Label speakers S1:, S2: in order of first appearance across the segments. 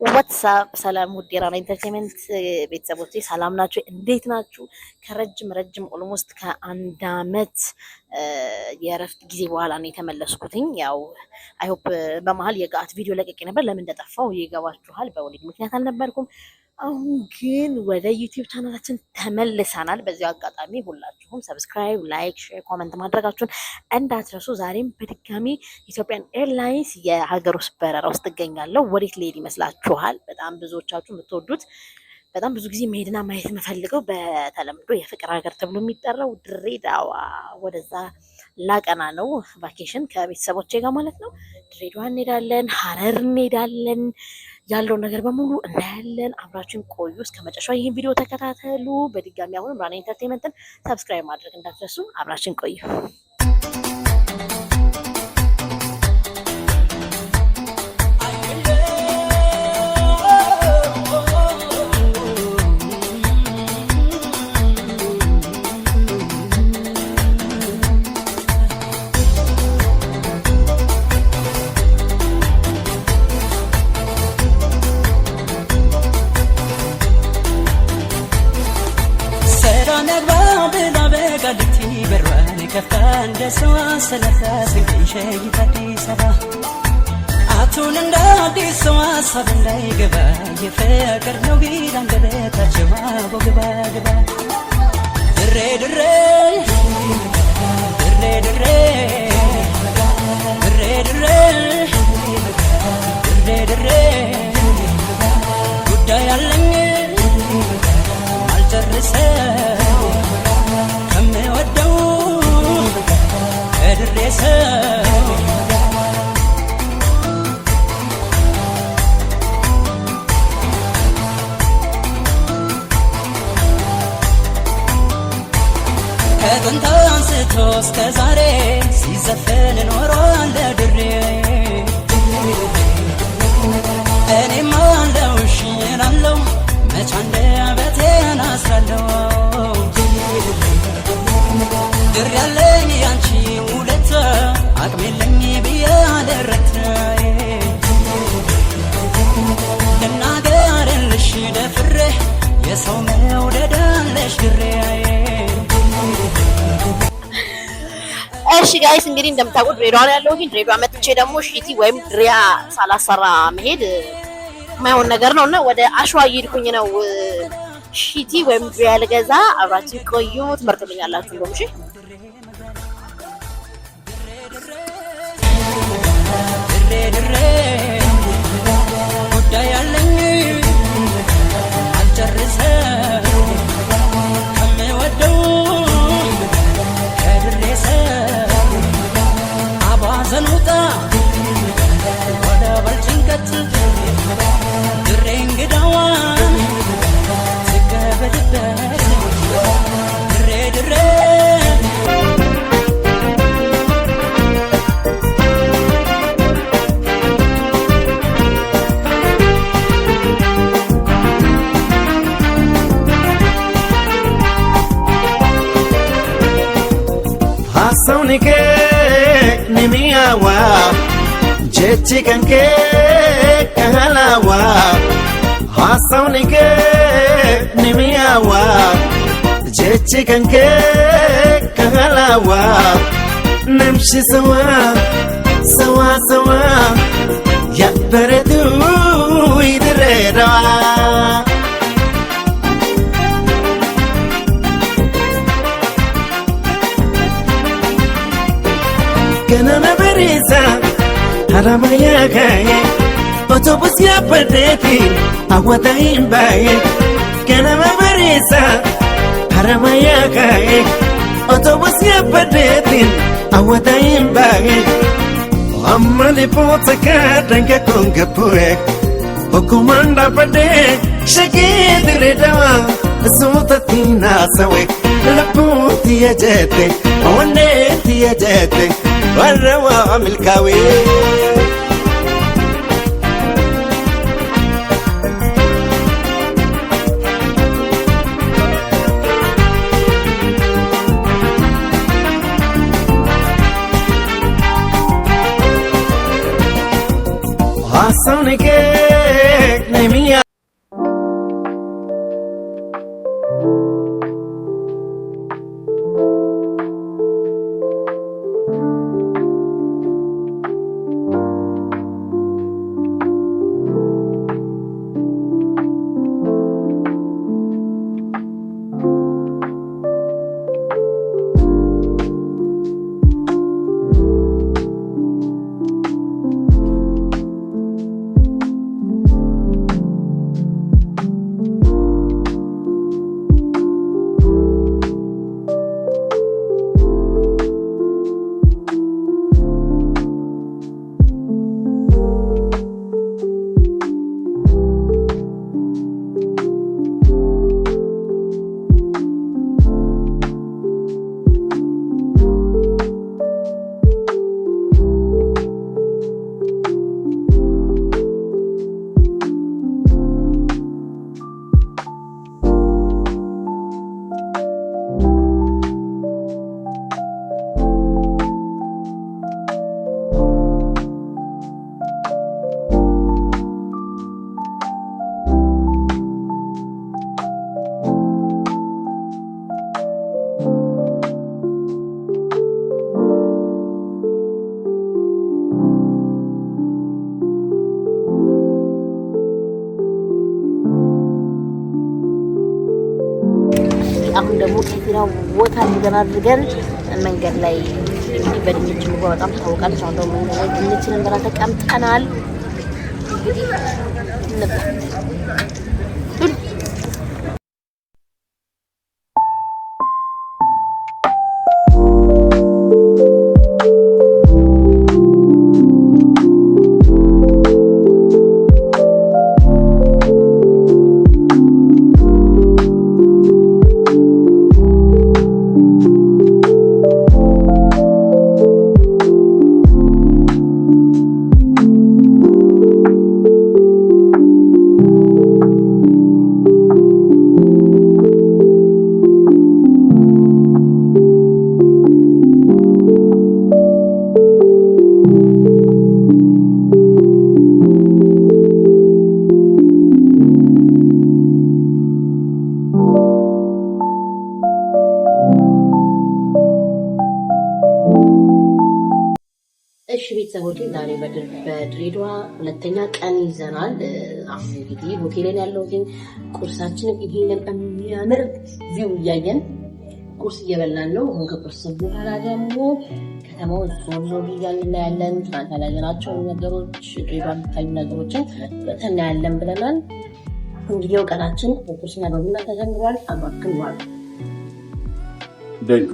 S1: ዋትስአፕ ሰላም ውድ የራና ኢንተርቴይንመንት ቤተሰቦቼ ሰላም ናችሁ? እንዴት ናችሁ? ከረጅም ኦልሞስት ከአንድ አመት የእረፍት ጊዜ በኋላ ነው የተመለስኩትኝ። ያው አይ ሆፕ በመሀል የጋት ቪዲዮ ለቀቄ ነበር። ለምን እንደጠፋው ይገባችኋል። በወሊድ ምክንያት አልነበርኩም። አሁን ግን ወደ ዩቲዩብ ቻናላችን ተመልሰናል። በዚሁ አጋጣሚ ሁላችሁም ሰብስክራይብ፣ ላይክ፣ ሼር፣ ኮመንት ማድረጋችሁን እንዳትረሱ። ዛሬም በድጋሚ ኢትዮጵያን ኤርላይንስ የሀገር ውስጥ በረራ ውስጥ እገኛለሁ። ወዴት ልሄድ ይመስላችኋል? በጣም ብዙዎቻችሁ የምትወዱት በጣም ብዙ ጊዜ መሄድና ማየት የምፈልገው በተለምዶ የፍቅር ሀገር ተብሎ የሚጠራው ድሬዳዋ፣ ወደዛ ላቀና ነው። ቫኬሽን ከቤተሰቦቼ ጋር ማለት ነው። ድሬዳዋ እንሄዳለን፣ ሀረር እንሄዳለን። ያለውን ነገር በሙሉ እናያለን። አብራችን ቆዩ እስከ መጨረሻው። ይህን ቪዲዮ ተከታተሉ። በድጋሚ አሁንም ራና ኢንተርቴይንመንትን ሰብስክራይብ ማድረግ እንዳትረሱ። አብራችን ቆዩ። ከፍታን ደስዋ ስለታስን ሸይታዲ ሰባ አቱን እንደ አዲስ ሰው ሀሳብ እንዳይገባ የፍቅር ነው ቢል አንደበታቸው ግባ ግባ ድሬ ድሬ ድሬ ድሬ ድሬ ድሬ ድሬ ድሬ ጉዳይ አለኝ አልጨርሰው ከምወደው ከጥንት አንስቶ እስከ ዛሬ ሲዘፈን ኖሯል ለድሬ እኔም አለው እሺ እላለሁ መች አንደበቴን አስራለሁ ድር ያለኝ ያንቺ ውለታ አቅም የለኝ ብዬ አደረግት ልናገርልሽ ደፍሬ የሰው መውደድ አለሽ ድሬ። እሺ ጋይስ እንግዲህ እንደምታውቁት ድሬዳዋ ነው ያለው። ግን ድሬዳዋ መጥቼ ደግሞ ሺቲ ወይም ድሪያ ሳላሰራ መሄድ የማይሆን ነገር ነው እና ወደ አሸዋ እየሄድኩኝ ነው። ሺቲ ወይም ድሪያ ልገዛ። አብራችሁ ቆዩ፣ ትመርጡልኛላችሁ እንደውም። እሺ ድሬ ጉዳይ አለኝ አልጨርሰው ከምወደው ከድሬ ሰው አባዘን ውጣ ወደ በልጭንቀት ድሬ እንግዳዋ ትገበድበት ድሬ ድሬ
S2: Sonike nimiawa jechi kanke kahalawa Sonike nimiawa jechi kanke kahalawa namshi sawa sawa sawa ya beredu idrera Gana na barisa haramaya gaye autobus ya padeti awata imbaye Gana na barisa haramaya gaye autobus ya padeti awata imbaye Amani pota ka danga konga pue Okumanda pade shake Dredawa Sota tina sawe Laputi ya jete Oneti ya jete Warrawa milkawi Sonike
S1: አሁን ደግሞ ከፊራ ቦታ አድርገን መንገድ ላይ እንግዲህ በድንች ምግቧ በጣም ታወቃለች። አሁን ደግሞ መንገድ ላይ ድንችን እንበላ ተቀምጠናል። እንግዲህ እንብላ። እሺ ቤተሰቦቼ ዛሬ በድሬዳዋ ሁለተኛ ቀን ይዘናል። አሁን እንግዲህ ሆቴልን ያለሁት ቁርሳችንን ይሄንን የሚያምር ቪው እያየን ቁርስ እየበላን ነው። አሁን ከቁርስ በኋላ ደግሞ ከተማው ዞር እያልን እናያለን። ትናንት ያላየናቸው ነገሮች ድሬዳዋ የሚታዩ ነገሮችን እናያለን ብለናል። እንግዲህ ቀናችን ቁርስና በቡና ተጀምሯል። አባክኗል
S3: ደጉ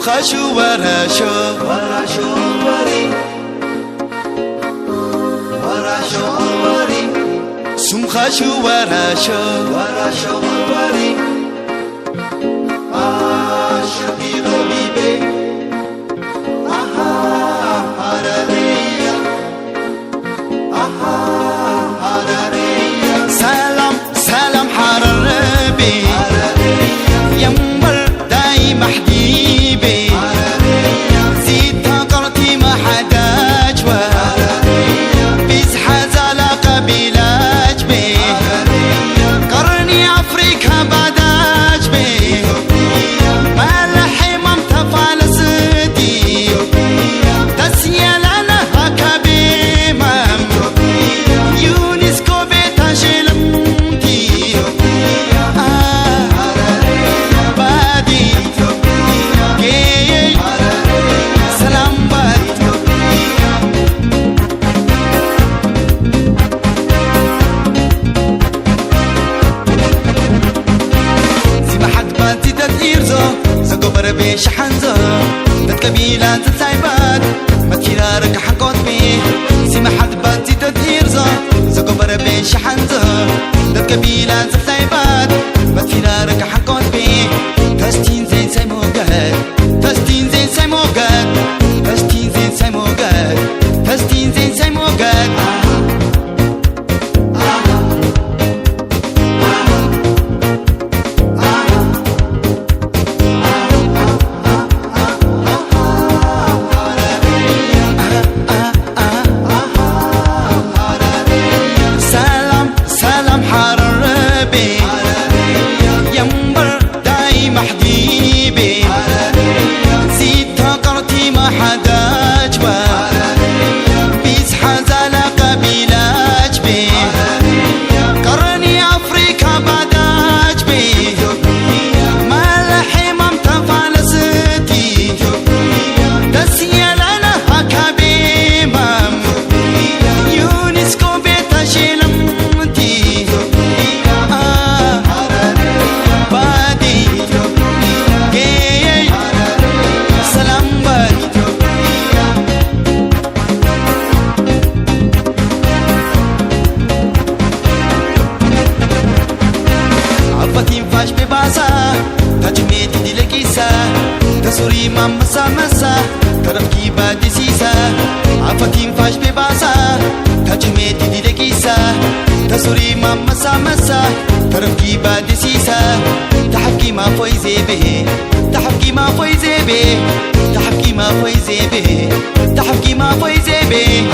S3: خاشو وراشو وراشو وري وراشو وري سم خاشو وراشو وراشو وري شقيرو بيبي سلام سلام حرربي يمبر داي محديبي زيد قرتي ما حداج بيزحى زلا قبيلاج بي قرني افريكا بعداج بي ملحي ممتفى لسدي تسيا لنا هكبي مام يونسكو بيتا شلمتي بادي جي سلام بادي زي ما حد بادي تديرزو زقبر بيش حنزو تتكبيلا تتسايبات ما تيرارك حنقوت بيه زي ما حد بادي تديرزو زقبر بيش حنزو تتكبيلا تتسايبات ما تيرارك حنقوت بيه تستين زين سيموغات تستين زين سيموغات تستين زين سيموغات تستين زين سيموغات سلام سلام حرربي يمبر داي محديبي زيد قرتي ما حداج بيزحى زلا قبيلاج بي قرني افريكا بعداج بي ملحي ممتفى لسدي تسيا لنا هكبي مام يونسكو بيتا شلمتي بادي جي سلام بادي عفتي فاش بباسا تجميتي دي لكيسا تسوري مامسا مسا ترفكي بادي سيسا عفتي فاش بباسا تجميتي دي لكيسا تسوري مامسا مسا ترفكي بادي سيسا تحكي ما فويزي به تحكي ما فويزي به تحكي ما فويزي به تحكي ما فويزي به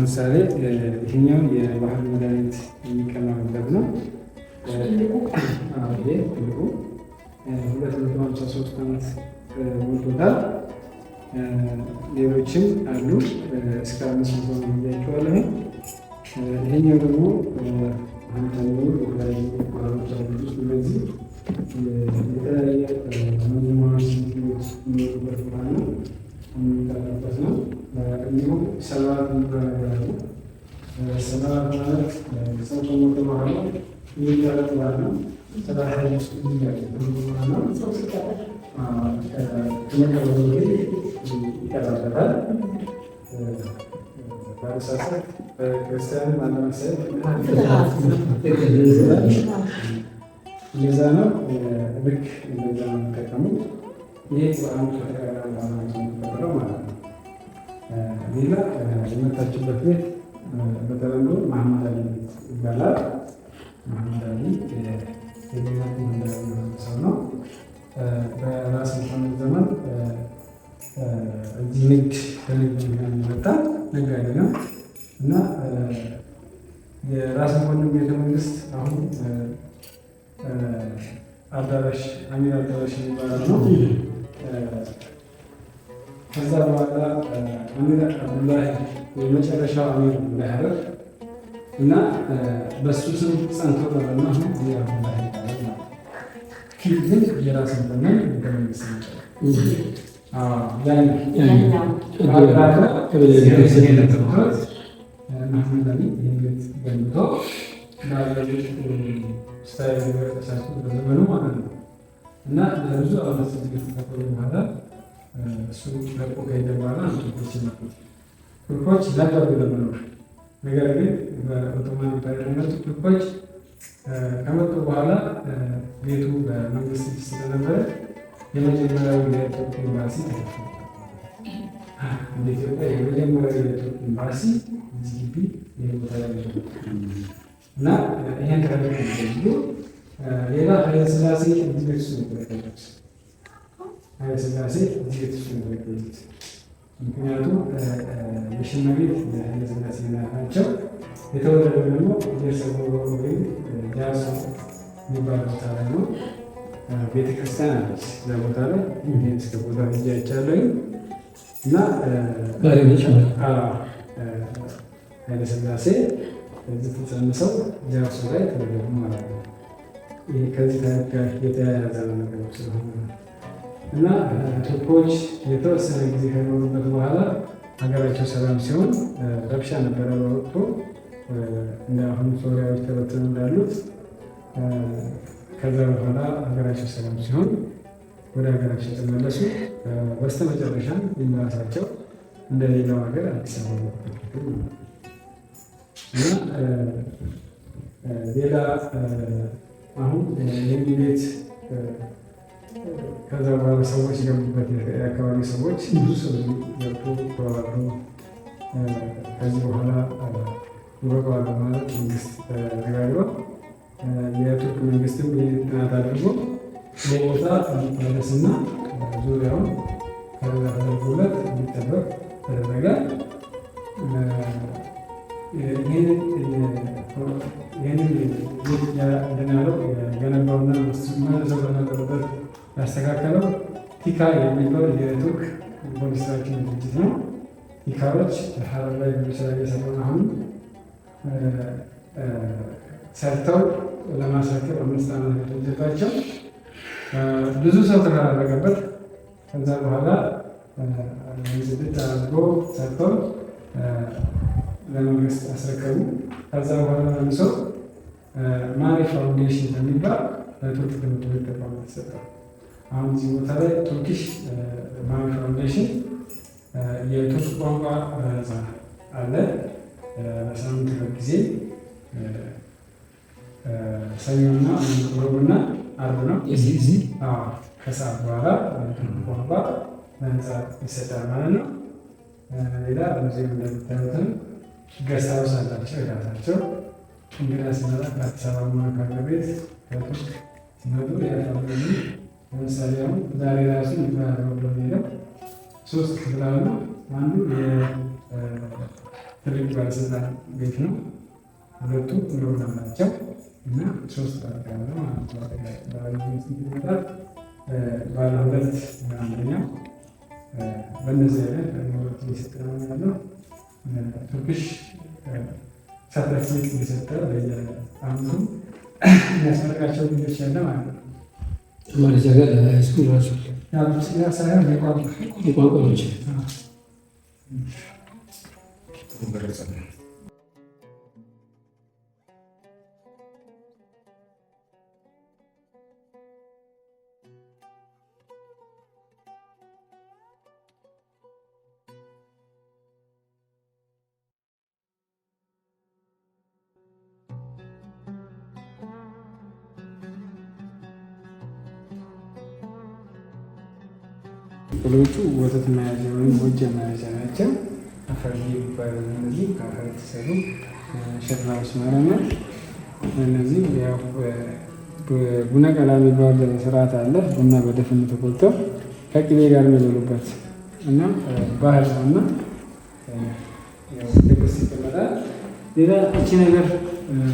S4: ለምሳሌ ይሄኛው የባህል መድኃኒት የሚቀመምበት ነው። ይሄ ትልቁ 253 ዓመት ሞልቶታል። ሌሎችም አሉ እስከ 500 ነው ብያቸዋለሁ። ይሄኛው ደግሞ አንተኑ የተለያዩ ባህሎች አሉት። እነዚህ የተለያየ መዝሙሮች የሚኖሩበት ባህል ነው የሚጠራበት ነው። እንዲሁም ሰባት የሚባል ነገር አለ። ሰባት ማለት ሰው ከሞተ በኋላ የሚደረግ ባህል ነው። ሰባት ውስጥ ከመቀበሉ ይቀራበታል። በአመሳሰል በክርስቲያን ባለመሰል እንደዛ ነው። ልክ እንደዛ ነው የሚጠቀሙት። ይህ በአንድ ከተቀራ የሚፈጠረው ማለት ነው። ሌላ የመጣችበት ቤት በተለምዶ መሐመድ አሊ ይባላል። መሐመድ አሊ የሌላት መንደር ሰው ነው። በራስ መኮንን ዘመን እዚህ ንግድ በንግድ የሚመጣ ነጋዴ ነው እና የራስ መኮንን ቤተመንግስት አሁን አዳራሽ አሚር አዳራሽ የሚባለው ነው። ከዛ በኋላ አሚር አብዱላሂ የመጨረሻው አሚር አብዱላሂ እና በሱ ስም ጸንቶ ቀረና አሁን አሚር አብዱላሂ ይባላል። ግን የራስ መኮንን ቤተመንግስት ነው። መሐመድ አሊ ይህን ቤት ገንብቶ ባለቤት ስታይል ተሳስቶ በዘመኑ ማለት ነው እና ለብዙ ዓመት ዝግጅት ከቆየ በኋላ እሱ ለቆ ከሄደ በኋላ ቱርኮች መጡት። ቱርኮች ነበሩ ለመኖር። ነገር ግን በኦቶማን ኢምፓየር የመጡ ቱርኮች ከመጡ በኋላ ቤቱ በመንግስት እጅ ስለነበረ የመጀመሪያው የቱርክ ኤምባሲ ተከፈተ። እንደ ኢትዮጵያ የመጀመሪያው የቱርክ ኤምባሲ እዚህ ግቢ ይህ ቦታ ላይ እና ይህን ከደረግ ይገሉ። ሌላ ኃይለሥላሴ እዚህ ቤት ውስጥ ነበር የተገኙት። ኃይለሥላሴ እዚህ ቤት ውስጥ ነበር የተገኙት። ምክንያቱም የሽመቤት ኃይለሥላሴ ናቸው። የተወለደ ደግሞ ደርሰቦ ወይም ጃርሶ የሚባል ቦታ ላይ ነው። ቤተክርስቲያን አለች እዛ ቦታ ላይ እስከ ቦታ ሄጄ አይቻለሁ። እና ኃይለሥላሴ እዚህ ተጸንሰው ጃርሶ ላይ ተወለዱ ማለት ነው። ይህ ከዚህ ጋር የተያያዘ ነገር ስለሆነ እና ቱርኮች የተወሰነ ጊዜ ከኖሩበት በኋላ ሀገራቸው ሰላም ሲሆን ረብሻ ነበረ በወቅቱ እንደ አሁን ሶሪያዎች ተበትነው እንዳሉት። ከዛ በኋላ ሀገራቸው ሰላም ሲሆን ወደ ሀገራቸው ተመለሱ። በስተመጨረሻም የራሳቸው እንደሌላው ሀገር አዲስ አበባ እና ሌላ አሁን ይህ ቤት ከዛ በኋላ ሰዎች ገቡበት። የአካባቢ ሰዎች ብዙ ሰው ገብቶ ተዋሉ። ከዚህ በኋላ ይበቃዋል ማለት መንግስት ተነጋግሮ የቱርክ መንግስትም ጥናት አድርጎ ቦታ እንዲመለስና ዙሪያውን ከዛ ተደርጎለት እንዲጠበቅ ተደረገ። ይህንን እንደናለው የገነባውና መልሰው በነበሩበት ያስተካከለው ቲካ የሚባል የቱርክ ኮንስትራክሽን ድርጅት ነው። ቲካዎች ሀረር ላይ ብዙ ስራ እየሰሩ አሁን ሰርተው ለማስረከብ 5 ዓመት የተፈጀባቸው ብዙ ሰው ተፈራረቀበት። ከዛ በኋላ ዝግጅት አድርጎ ሰርተው ለመንግስት አስረከቡ። ከዛ በኋላ መልሰው ማሪ ፋውንዴሽን የሚባል ለቱርክ ትምህርት ቤት ተቋም ተሰጠው። አሁን እዚህ ቦታ ላይ ቱርኪሽ ማሪ ፋውንዴሽን የቱርክ ቋንቋ አለ። በሳምንት ጊዜ ሰኞና ሮብና ዓርብ ነው። ከሰዓት በኋላ ቱርክ ቋንቋ በነፃ ይሰጣል ማለት ነው። ሌላ ሙዚየም እንደምታዩትን ገስት ሃውስ አላቸው የራሳቸው። እንግዳ ሲመጣ ከአዲስ አበባ ሆነ ከሀገር ቤት ከቱርክ ሲመጡ ያፋሉ። ለምሳሌ አሁን ዛሬ ራሱ ብሎ ሄደው 3 ክፍል አሉ። አንዱ ትልቅ ባለስልጣን ቤት ነው። ሁለቱ ኖርማል ናቸው እና 3 ባለ ማለት ነው። ባለ ሁለት አንደኛው በእነዚህ አይነት ኖሮች እየሰጠ ነው ያለው። ቱርክሽ ሰርተፊኬት እየሰጠ በየአመቱ የሚያስመርቃቸው ልጆች ያለ ማለት ነው።
S5: ማለት ነገር ሃይስኩል ራሱ
S4: ስጋ ሳይሆን
S5: የቋንቋ ልጅ
S4: ሎቹ ወተት መያዣ ወይም ጎጃ መያዣ ናቸው። አፈር ይባላሉ። እነዚህ ከአፈር የተሰሩ ሸክላዎች ማለት ነው። እነዚህ ያው ቡና ቀላ የሚባል ስርዓት አለ። ቡና በደፍን ተቆልተው ከቅቤ ጋር የሚበሉበት እና ባህል ነው እና ድግስ ይቀመጣል። ሌላ እቺ ነገር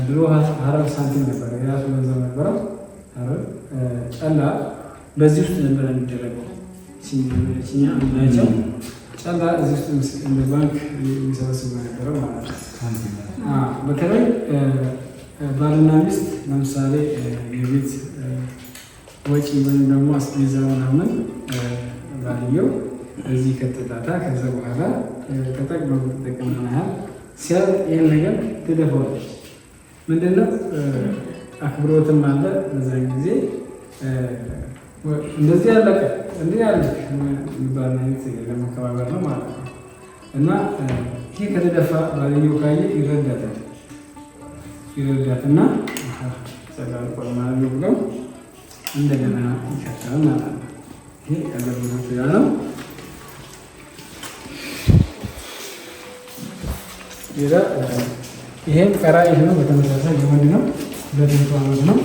S4: ድሮ ሀረር ሳንቲም ነበረ፣ የራሱ ገንዘብ ነበረው። ሀረር ጨላ በዚህ ውስጥ ነበረ የሚደረገው። ሲኛ ናቸው ጨላ እዚህ ውስጥ እንደ ባንክ የሚሰበስብ ነበረው ማለት ነው። በተለይ ባልና ሚስት ለምሳሌ የቤት ወጪ ወይም ደግሞ አስቤዛ ምናምን ባልየው እዚህ ከተጣታ ከዛ በኋላ ተጠቅመው ተጠቅመው ያህል ሲያልቅ ይህን ነገር ትደፋዋለች። ምንድነው አክብሮትም አለ። በዛን ጊዜ እንደዚህ ያለቀ እንዲህ ያለ የሚባል አይነት ለመከባበር ነው ማለት ነው። እና ይህ ከተደፋ ባልየው ካየ ይረዳትና ጸጋል ቆማሉ ብለው እንደገና ይከተላል ማለት ነው። ይሄ አገልግሎት ያለው ይሄም ቀራኢት ነው። በተመሳሳይ የወንድ ነው። 200 ዓመት ነው።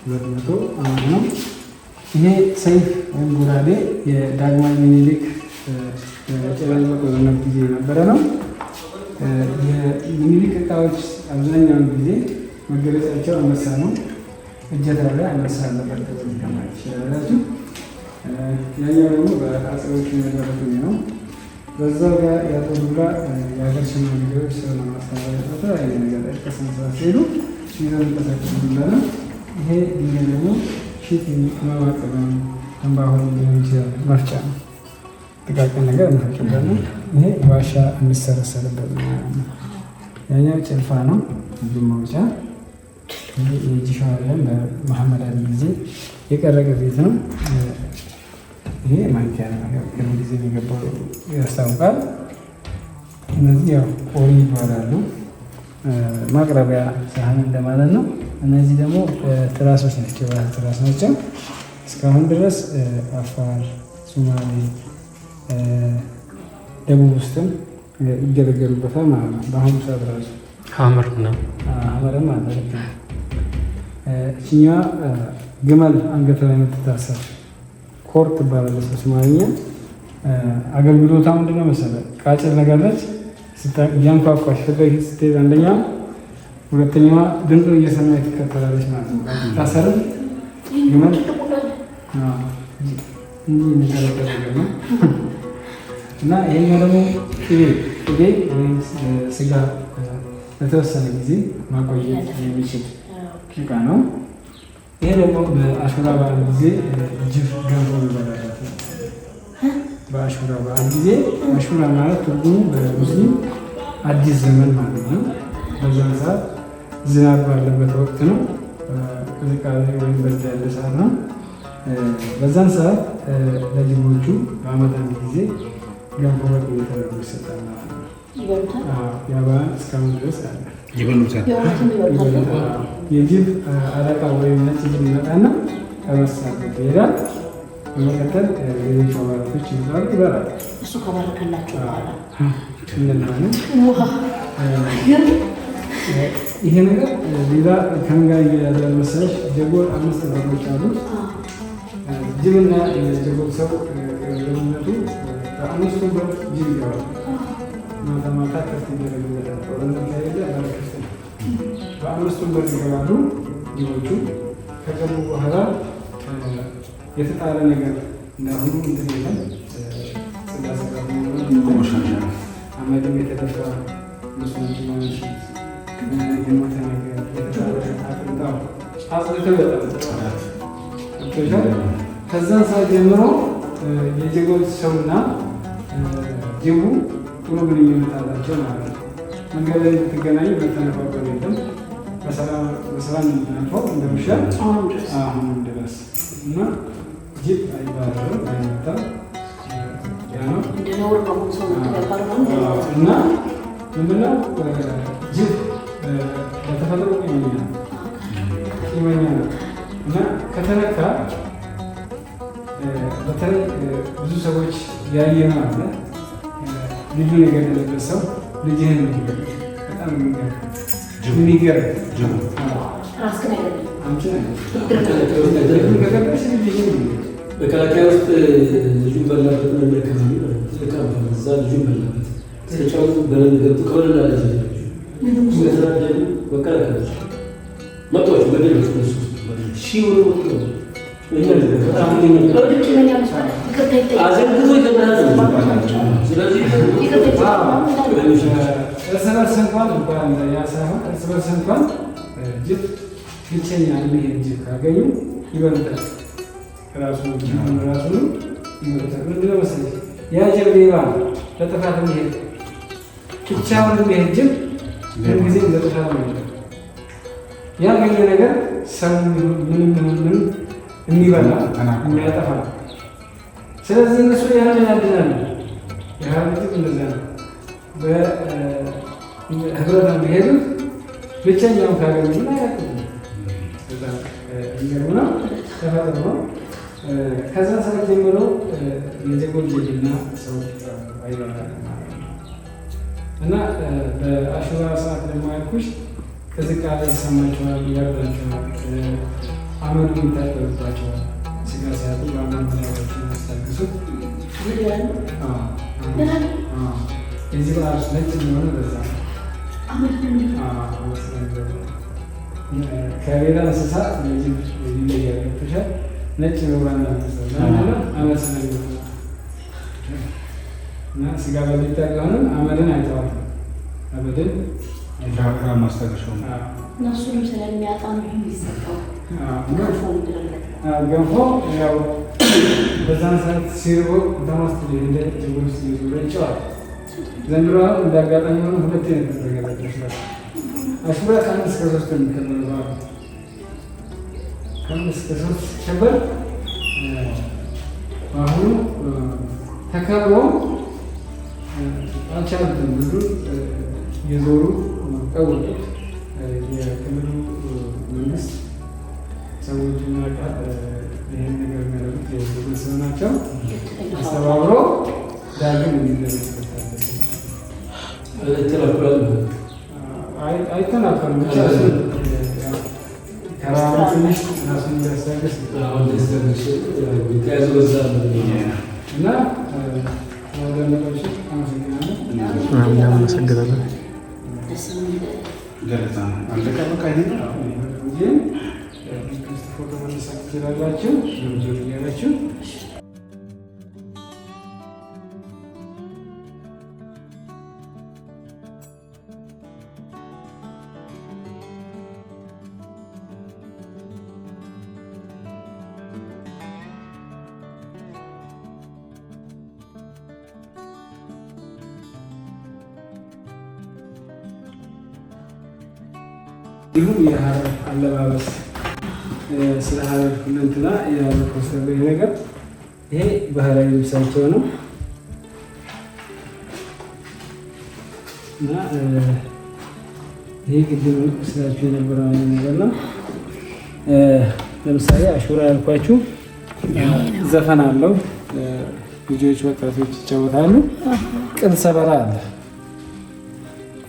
S4: 200 ዓመት ነው። ይሄ ሰይፍ ወይም ጎራዴ የዳግማዊ ምኒልክ ጭራይ በጦርነት ጊዜ የነበረ ነው። የሚኒሊክ እቃዎች አብዛኛውን ጊዜ መገለጫቸው አንበሳ ነው። እጀታ ላይ አንበሳ አለበት ማለት ይችላላችሁ። ያኛው ደግሞ በአጽሮች የነበረቱ ነው። በዛው ጋር ያጠዱላ የሀገር ሽማግሌዎች ሰው ለማስተባበር በተለያየ ነገር ቀሰንሳ ሲሄዱ ይዘው የሚንቀሳቀሱ ዱላ ነው። ይሄ ድንጋይ ደግሞ ሺት ማዋቀበን ተንባሆን ሊሆን ይችላል። መፍጫ ነው። ጥቃቅን ነገር እንፈጭበት ነው። ይሄ ዋሻ የሚሰረሰርበት ነው። ያኛው ጭልፋ ነው። እንዲሁም ማውጫ የጂሻውያን በመሐመድ አሊ ጊዜ የቀረቀ ቤት ነው። ይሄ ማንኪያ ነው። ቅርብ ጊዜ የገባው ያስታውቃል። እነዚህ ያው ቆሪ ይባላሉ። ማቅረቢያ ሳህን እንደማለት ነው። እነዚህ ደግሞ ትራሶች ናቸው። ባህል ትራስ ናቸው። እስካሁን ድረስ አፋር፣ ሶማሌ፣ ደቡብ ውስጥም ይገለገሉበታል ማለት ነው። በአሁኑ ሰዓት ራሱ ሀመርም አለ። እችኛዋ ግመል አንገት ላይ የምትታሰር ኮር ትባላለች በሶማሊኛ። አገልግሎቷ ምንድነው መሰለህ? ቃጭል ነገር ነች። እያንኳኳሽ ፊት ለፊት ስትሄድ አንደኛ፣ ሁለተኛዋ ድምፅ እየሰማች ትከተላለች ማለት ነው። ታሰርም ግመል እንዲህ የሚቀለቀል ነገር ነው እና ይሄኛው ደግሞ ቅቤ ወይም ስጋ ለተወሰነ ጊዜ ማቆየት የሚችል እቃ ነው። ይሄ ደግሞ በአሹራ በዓል ጊዜ ጅብ ገንፎ ይበላላት ነው። በአሹራ በዓል ጊዜ አሹራ ማለት ትርጉሙ በሙስሊም አዲስ ዘመን ማለት ነው። በዛን ሰዓት ዝናብ ባለበት ወቅት ነው። ቅዝቃዜ ወይም በዛ ያለ ሰዓት ነው። በዛን ሰዓት ለጅቦቹ በዓመት አንድ ጊዜ ገንፎ ወጥ እየተደረገ ይሰጣል ማለት ነው። ያ በዓል እስካሁን ድረስ አለ። የጅብ አለቃ ወይም ነጭ ጅብ ይመጣና ከመሳበት ይሄዳል። በመቀጠል ሌሎች አባላቶች ይመጣሉ፣ ይበላል።
S1: እሱ ከባረከላቸው በኋላ
S4: ይሄ ነገር ሌላ ከምን ጋር እያያዛል መሰለሽ? ጀጎል 5 በሮች አሉት። ጅብና የጀጎል ሰው ግንኙነቱ በ5 በር ጅብ ይገባል። ማታ ማታ ከፍት ይደረግበታል። ጦርነት ላይ የለ በረከፍት ነው። በአምስቱም በር ይገባሉ ጅቦቹ። ከገቡ በኋላ የተጣለ ነገር እንዳሁኑ እንትን የለም። አመድም የተደፋ ሙስሊሞች የሞተ ነገር አጥንታው አጽድተው ይወጣል። ከዛን ሰዓት ጀምሮ የጀጎል ሰውና ጅቡ ጥሩ ግንኙነት አላቸው ማለት ነው። መንገድ ላይ ብትገናኙ በተነፋፈር የለም። በሰላም የምናልፈው እንደ ውሻ አሁን ድረስ እና ጅብ አይባልም አይመጣም። እና ምንድነው ጅብ በተፈጥሮ ቂመኛ ነው እና ከተነካ በተለይ ብዙ ሰዎች ያየነው አለ። ልጁ ነገር የሌለበት ሰው ልጅህን በጣም የሚገርም
S5: መከላከያ ውስጥ ልጁን በላበት አካባቢ እዛ ልጁን በላበት ተጫወቱ በነገሩ ከወለላ መከላከያዎች መጥቷቸው በደሎች ሺ አዘግቶ ይገባል። ስለዚህ
S4: እርስ በርስ እንኳን ያ ሳይሆን እርስ በርስ እንኳን ጅብ ብቸኛ የሚሄድ ጅብ ካገኙ ይበሉታል። ራሱ ይበሉታል። ምንድነው መሰለኝ ያ ጅብ ሌባ ለጥፋት የሚሄድ ብቻውን የሚሄድ ጅብ ጊዜ ለጥፋት ነው ያገኘ ነገር ሰው ምንም የሚበላ የሚያጠፋ። ስለዚህ እነሱ ያንን ያድናሉ። የሀረሪት እንደዛ ነው። በህብረት የሚሄዱት ብቸኛውን ካገኙ ምን ያደርጉ የሚገርም ነው። ተፈጥሮ ነው። ከዛ ሰዓት ጀምሮ የጀጎል ጅብና ሰው አይበላል እና በአሹራ ሰዓት ደግሞ ያልኩሽ ቅዝቃዜ ይሰማቸዋል፣ ይበርዳቸዋል፣ አመዱ ይታጠብባቸዋል። ስጋ ሲያጡ በአመድ መዳዎችን ያስታግሱት። የዚህ በዓል ነጭ የሚሆነ በዛ ከሌላ እንስሳ ጅብ ይለያል። ገብቶሻል? ነጭ መብራና አመድ ስለሚሆነ እና ስጋ በሊታ ቢሆንም አመድን አይተዋል። አመድን
S6: ማስታገሻው
S1: እነሱም ስለሚያጣ ነው የሚሰጠው።
S4: ገንፎ ያው በዛን ሰዓት ሲርቦ ተማስት እንደ ጅቡር ውስጥ ይዞ ይጨዋል። ዘንድሮ እንዳጋጣሚ ሆኖ ሁለት የተደረገላቸው አሹራ ከአንድ እስከ 3 የሚከበረው ከአንድ እስከ 3 ሲከበር አሁኑ ተከብሮ አልቻሉትም። ብዙ የዞሩ ቀወጡት። የክልሉ መንግስት ሰዎች ናቃት ይህን ነገር የሚያደርጉት የግል ሰው ናቸው። አስተባብሮ ዳግም አይተናከሉም። ብቻ ከራማ ትንሽ ራሱን እንዲያስታግስ እና ወደመጦች አመሰግናለን።
S6: እናመሰግናለን። ገለጻ አለቀ። በቃ ይሄ
S4: ፎቶ መነሳት ትችላላችሁ። እያላችሁ ይሁን የሀረር አለባበስ ስለ ሀረር እንትና የሀረር ፖስተር ነገር ይሄ ባህላዊ ልብሳቸው ነው እና ይሄ ቅድም ስላችሁ የነበረው ነገር ነው። ለምሳሌ አሹራ ያልኳችሁ ዘፈን አለው። ልጆች ወጣቶች ይጫወታሉ። ቅል ሰበራ አለ።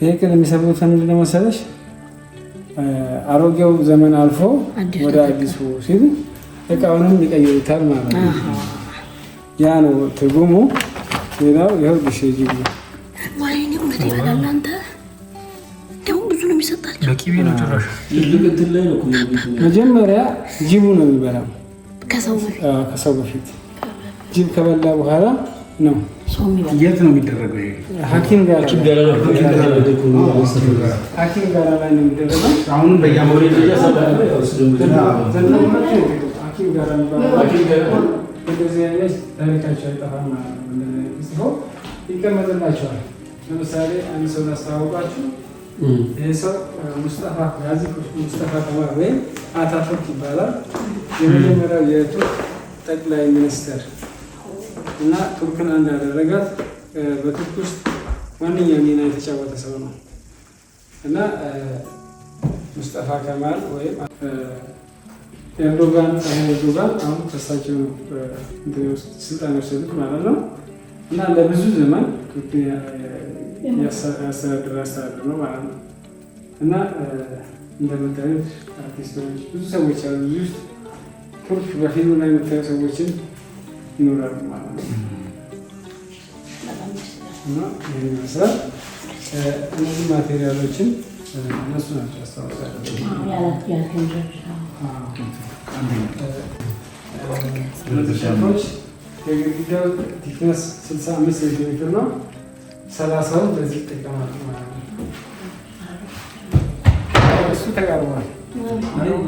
S4: ይሄ ቅል የሚሰብሩት ምንድን ነው መሰለሽ? አሮጌው ዘመን አልፎ ወደ አዲሱ ሲሉ እቃውንም ይቀይሩታል ማለት ነው። ያ ነው ትርጉሙ። ሌላው ይኸው ጅቡ
S1: አመት ይበላል። አንተ ደው ብዙ ነው የሚሰጣቸው።
S6: በቂቤ ነው ጭራሽ
S5: እንትን ላይ ነው
S4: መጀመሪያ ጅቡ ነው የሚበላው
S1: ከሰው
S4: በፊት ጅብ ከበላ በኋላ ነው
S1: ሰው የሚበላው።
S6: የት ነው የሚደረገው? ይሄ
S4: ሐኪም ጋር ላይ ነው የሚደረገው።
S6: አሁንም በያመው
S4: ሐኪም ጋር እንደዚህ አይነት ታሪካቸው አይጠፋም ማለት ነው። እንደዚህ ሰው ይቀመጥላቸዋል። ለምሳሌ አንድ ሰው ላስተዋወቃችሁ። ይህ ሰው ሙስጠፋ ጋዚ ሙስጠፋ ከማል ወይም አታቱርክ ይባላል። የመጀመሪያው የቱርክ ጠቅላይ ሚኒስትር እና ቱርክን አንድ ያደረጋት በቱርክ ውስጥ ዋነኛ ሚና የተጫወተ ሰው ነው እና ሙስጠፋ ከማል ወይም ኤርዶጋን አሁን ከሳቸው ስልጣን የወሰዱት ማለት ነው እና ለብዙ ዘመን ቱርክን ያስተዳድር ነው ማለት ነው እና እንደምታዩት አርቲስቶች ብዙ ሰዎች አሉ። እዚህ ውስጥ ቱርክ በፊልም ላይ የምታዩ ሰዎችን ይኖራሉ ማለት ነው እና ይህን ይመስላል። እነዚህ ማቴሪያሎችን እነሱ ናቸው ያስታውሳሉ። ሸፎች የግድግዳው ቲክነስ 65 ሴንቲሜትር ነው። 30ውን በዚህ ይጠቀማሉ ማለት ነው። እሱ ተቃርቧል።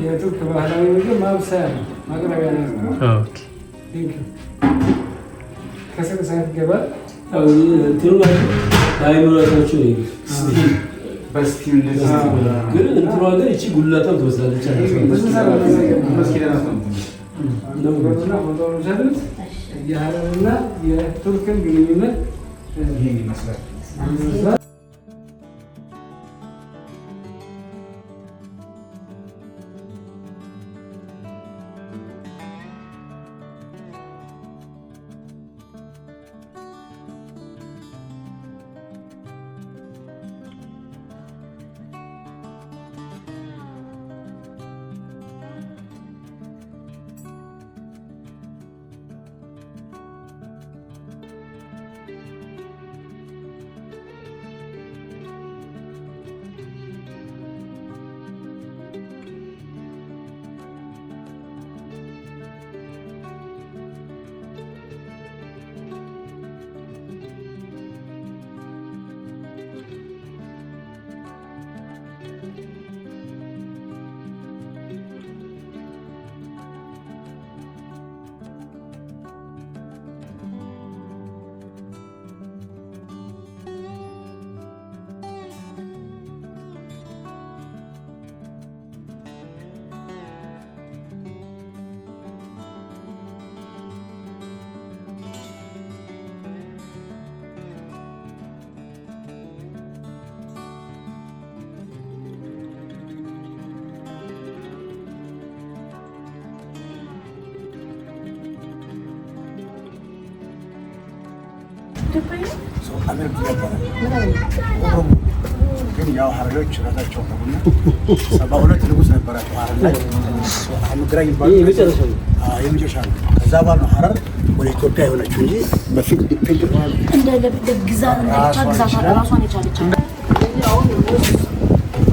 S4: የቱርክ ባህላዊ ምግብ ማብሰያ ነው፣ ማቅረቢያ ነው። ከስር ሰዓት ይገባል።
S5: አይኖራቸው
S6: በስቲም
S5: ግን እንትኗ ግን እቺ ጉላታም ትመስላለች።
S4: የሀረርና የቱርክን ግንኙነት
S6: ይሄን ይመስላል። ግን ያው ሀረሮች ራሳቸው ነውና 72 ንጉስ ነበራቸው ሀረር ላይ አምግራ ይባላል። የመጨረሻ ነው። ከዛ በኋላ ሀረር ወደ ኢትዮጵያ የሆነችው እንጂ በፊት ዲፔንድ
S1: እንደ ለብደግ ግዛት ራሷን የቻለች
S4: አሁን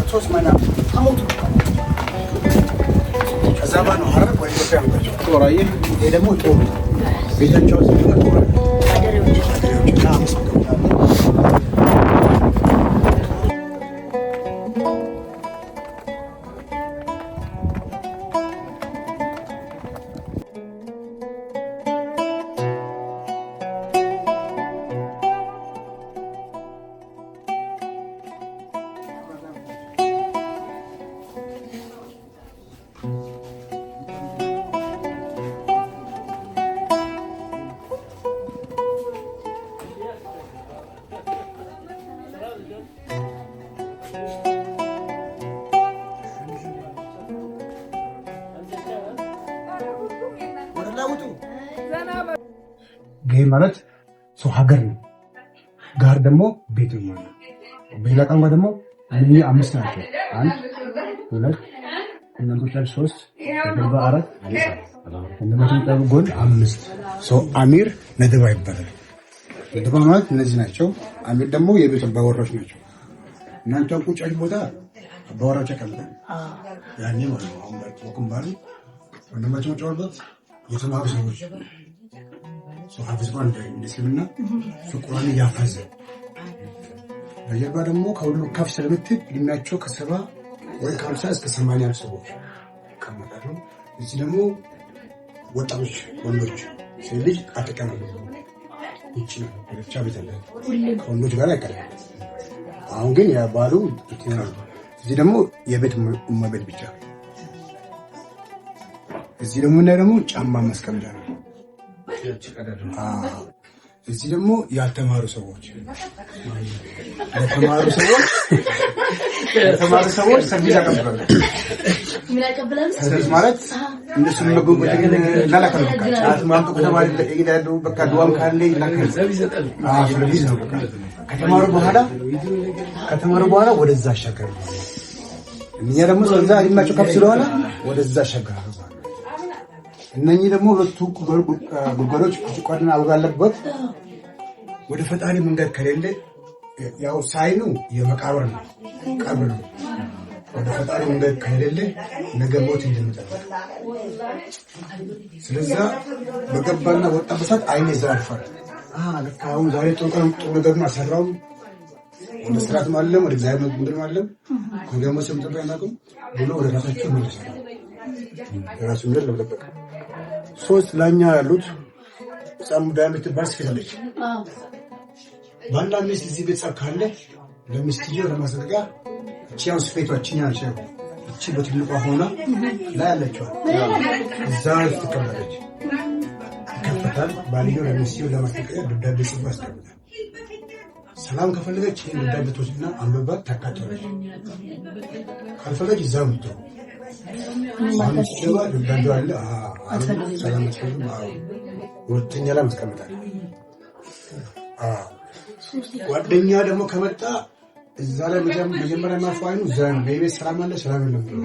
S4: 3 ማና ታሞቱ ከዛ በኋላ ሀረር ወደ ኢትዮጵያ የሆነችው ጦራዬ ይሄ ደግሞ ጦር ቤታቸው ሲሆን ጦር ይሄ ማለት ሰው ሀገር ነው። ጋር ደግሞ ቤት ነው ማለት ነው። በሌላ ቋንቋ ደግሞ እነዚህ 5 ናቸው። 1 2 እናንተዎች 3 ደርባ 4 እንደማለት ነው። ጎን 5 ሰው አሚር ነድባ ይባላል።
S6: መደባ ማለት እነዚህ ናቸው። አሚር ደግሞ የቤት አባወራዎች ናቸው። እናንተ ቁጭ ያለ ቦታ አባወራዎች ያቀምጣል። ያኔ ማለት ነው። አሁን ባይቆም ባሉ ወንድማቸው መጫወት የተማሩ ሰዎች ሐፊዝ ቁርአን እንደስልምና ፍቁራን ያፈዘ በጀርባ ደግሞ ከሁሉ ከፍ ስለምትል እድሜያቸው ከ70 ወይ ከ50 እስከ 80 ሰዎች ይቀመጣሉ። እዚህ ደግሞ ወጣቶች ወንዶች ልጅ አትቀመጡ ይቺ ነው ብቻ ቤት አለ ከወንዶች ጋር አይቀርም። አሁን ግን ያ ባሉ ይተናል። እዚህ ደግሞ የቤት እመቤት ብቻ። እዚህ ደግሞ ጫማ ማስቀመጫ ነው። እዚህ ደግሞ ያልተማሩ ሰዎች ሰርቪስ ያቀብላሉ። ሰርቪስ ማለት እነሱ መጎጎትን ላላከሉ አትማንቱ ከተማሪ ለይዳሉ በቃ ዱዋም ካለ ይላከል ሰርቪስ ነው። በቃ ከተማሩ በኋላ ወደዛ አሻገሩ። እኛ ደግሞ ስለዛ እድሜያቸው ከፍ ስለሆነ ወደዛ አሻገሩ። እነኚህ ደግሞ ሁለቱ ጉድጓዶች ቁጥቋጥና አበባ አለበት። ወደ ፈጣሪ መንገድ ከሌለ ያው ሳይኑ የመቃብር ነው፣ ቀብር ነው። ወደ ፈጣሪ መንገድ ከሌለ ነገ ሞት እንደሚጠብቅ ስለዚህ በገባና ወጣበት ሰዓት አይኔ ዘርፋል። ልክ አሁን ዛሬ ጥሩ ነገር አሰራው ወደ ስራት ማለም ወደ እግዚአብሔር መንገድ ማለም ከገሞ ስም ተባይናኩም ብሎ ወደ ራሳቸው መልሰው ራሱ ምድር ለበለበቀ ሶስት ላኛ ያሉት ጻም ዳምት ባስ ከለች ባንዳ ሚስት እዚህ ቤት ካለ ለሚስትየው ለማሰደጋ ቺያው ስፌቷችን ያቸው እቺ በትልቋ ሆና ላይ ያለችው እዛ ትከበረች ከፈታል ባልዮ ለሚስትየው ለማስጠቀያ ደብዳቤ ጽፎ ያስቀምጣል። ሰላም ከፈለገች ይሄን ደብዳቤ ትወስድና አንብባት ታካተለች። ካልፈለገች እዛው ምትው ማለት ሲገባ ደብዳቤው አለ ሰላም ተሰጥቶ ወጥኛ ላይ ማስቀምጣል። ጓደኛ ደግሞ ከመጣ እዛ ላይ መጀመሪያ ማፋይኑ ዘን በቤት ሰላም አለ ሰላም የለም ብሎ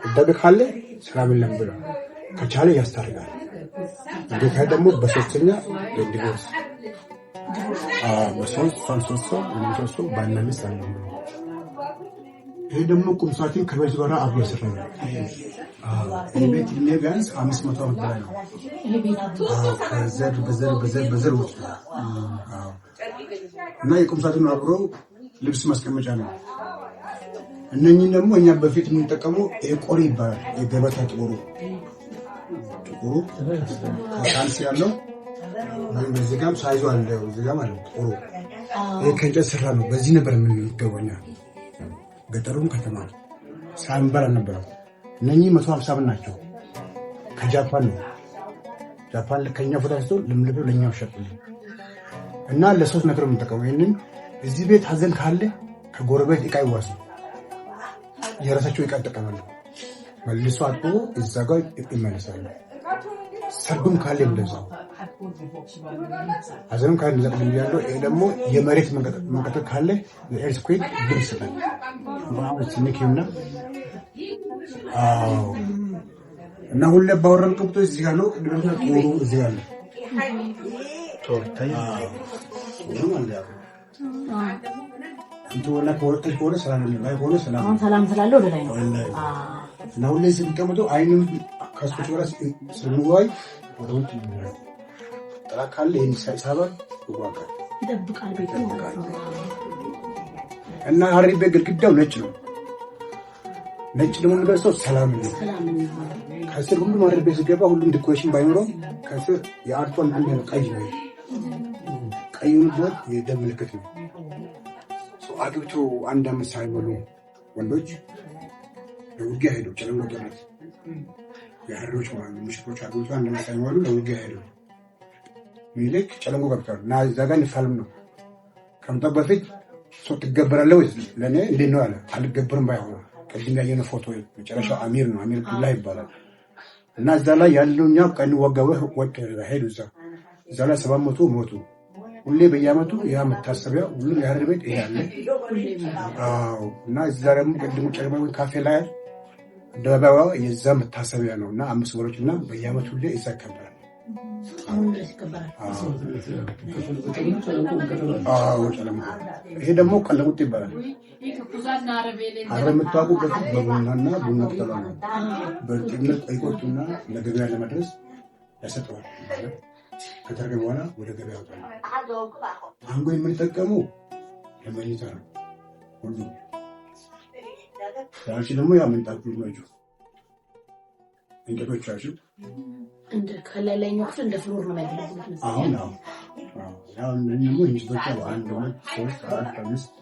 S6: ደብዳቤ ካለ ሰላም የለም ብሎ ከቻለ ያስታርቃል። እንዴት ደግሞ በሶስተኛ ዲቮርስ በሶስት ባልና ሚስት አለ። ይሄ ደግሞ ቁምሳጥን ከቤት ጋር አብሮ ይሰራል። የቤት ዕድሜ ቢያንስ 500 ዓመት በላይ ነው። በዘር ውስጥ እና የቁምሳጥኑ አብሮ ልብስ ማስቀመጫ ነው። እነኚህ ደግሞ እኛ በፊት የምንጠቀመው ቆሪ ይባላል። የገበታ ጥቁሩ ከሳንስ ያለው በዚህ ጋርም ሳይዞ አለ። እዚህ ጋር ማለት ጥቁሩ ይሄ ከእንጨት ስራ ነው። በዚህ ነበር የምንገበኛ ገጠሩም ከተማ ሳንባል አልነበረም። እነኚህ 150 ብር ናቸው። ከጃፓን ነው። ጃፓን ከኛ ፎታ ስቶ ለምልበው ለኛው ሸጥልኝ እና ለሶስት ነገር የምንጠቀመው ይሄንን እዚህ ቤት ሀዘን ካለ ከጎረቤት ዕቃ ይዋሱ የራሳቸው ዕቃ ይጠቀማሉ። መልሶ አጥቦ እዛ ጋር ይመለሳሉ። ሰርጉም ካለ እንደዛው ሀዘንም ካለ ለምን ያለው ይሄ ደግሞ የመሬት መንቀጥቀጥ ካለ ኤርትኩዌክ ድምጽ ነው። ማለት ሲነኪውና እና ሁሌ ባወራን ቅብጦ እዚህ ጋር ነው። ድረስ ቆሩ እዚህ ጋር ነው። ቶርታይ ነው ማለት ነው። ወላ ከወጣች ከሆነ ሰላም ላይ ሆነ ሰላም ስላለው ወደ ላይ ነው። እና ሁሌ ሲቀመጠው አይኑን ካስቆጥ ወራስ ስለምዋይ ወደ ውጭ ነው። ተራካለ ይሄን ሳይሳባ ይዋጋል ይደብቃል ቤቱ እና ሀሪቤ ግድግዳው ነጭ ነው። ነጭ ደግሞ የሚገልጸው ሰላም ነው። ከስር ሁሉም ሀሪቤ ሲገባ ሁሉም ዲኮሬሽን ባይኖረው ከስር የአርቷን አንድ ቀይ ነው። ቀዩ ነው የደም ምልክት ነው። አግብቶ አንድ አመት ሳይሞሉ ወንዶች ለውጊያ ሄዱ። ጨለማ ጦርነት የሀሪዎች ማለት ሙሽኮች አግብቶ አንድ አመት ሳይሞሉ ለውጊያ ሄዱ። ሚልክ ጨለማ ገብቷል እና እዛ ጋር እንፋለም ነው። ከምጣ በፊት ሰው ትገበራለህ ወይ ለኔ እንዴት ነው አለ። አልገበርም ባይሆን ቅድም ያየነው ፎቶ መጨረሻው አሚር ነው። አሚር ቢላ ይባላል እና እዛ ላይ ያለውኛ ቀን ወገበ ወጥ ሄዱ። እዛ ላይ 700 ሞቱ። ሁሌ በየአመቱ ያ መታሰቢያ ሁሉ የሀረር ቤት ይሄ አለ። እና እዛ ደግሞ ቅድሙ ጨለማ ካፌ ላይ ደባባው የዛ መታሰቢያ ነውና 5 ወሮችና በየአመቱ ሁሌ ይዘከራል። ይሄ ደግሞ ቀለሙት ይባላል። አረብ የምታውቁበት በቡናና ቡና ቅጠሏ ነው። በእርጥነት ቆይቆቱና ለገበያ ለመድረስ ያሰጠዋል። ከተረገ በኋላ ወደ ገበያ ያወጣል። አንጎ የምንጠቀሙ ለመኝታ ነው። ሁሉ ያንቺ ደግሞ ያ ምንጣፍ ነው። እንዴቶች አሹ
S1: እንደ ከለለኛው ክፍል እንደ ፍሎር ነው የሚያገለግሉት።
S6: አሁን ደግሞ እንጅቶች አሉ 1 2 3 4 5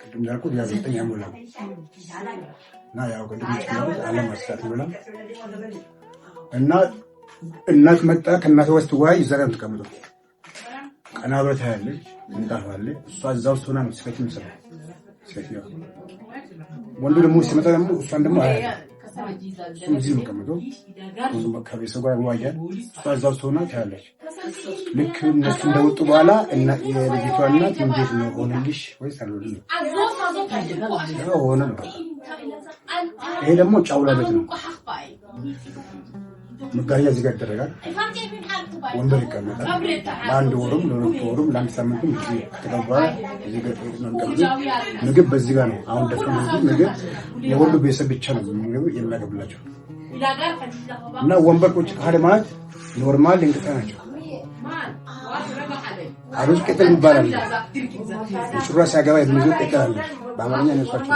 S6: ቅድም ያልኩት ያ 9 ያሞላል እና ያው ቅድም ይችላል አለማስታት ይሞላል እና እናት መጣ ከእናት ወስት ዋይ ይዘራም ተቀምጦ ቀና ብረት ያለች ምንጣፍ አለ። እሷ እዛው ሆና መስከቲም ሰራ ሰፊያ ወንዱ ደግሞ ሲመጣ ደግሞ እሷን ደግሞ አያ እዚህ ተቀምጦ ብዙም ከቤተሰብ ጋር ይዋያል። እሷ እዛው ሆና ታያለች። ልክ እነሱ እንደወጡ በኋላ እና የልጅቷ እናት እንዴት ነው ሆነልሽ ወይስ አልሆነልሽ? ሆነ ነው። ይሄ ደግሞ ጫውላ ቤት ነው። መጋረጃ እዚህ ጋር ይደረጋል። ወንበር ይቀመጣል። ለአንድ ወርም ለሁለት ወርም ለአንድ ሳምንትም ከተቀበለ እዚህ ጋር ምግብ በዚህ ጋር ነው። አሁን ደግሞ ምግብ የወንዱ ቤተሰብ ብቻ ነው የሚያቀርብላቸው እና ወንበር ቁጭ ካለ ማለት ኖርማል እንቅጣ ናቸው። አሩስ ቅጠል ይባላል። ሹራ ሲያገባ የሚይዘው ቅጠል አለ። በአማርኛ ነሷቸው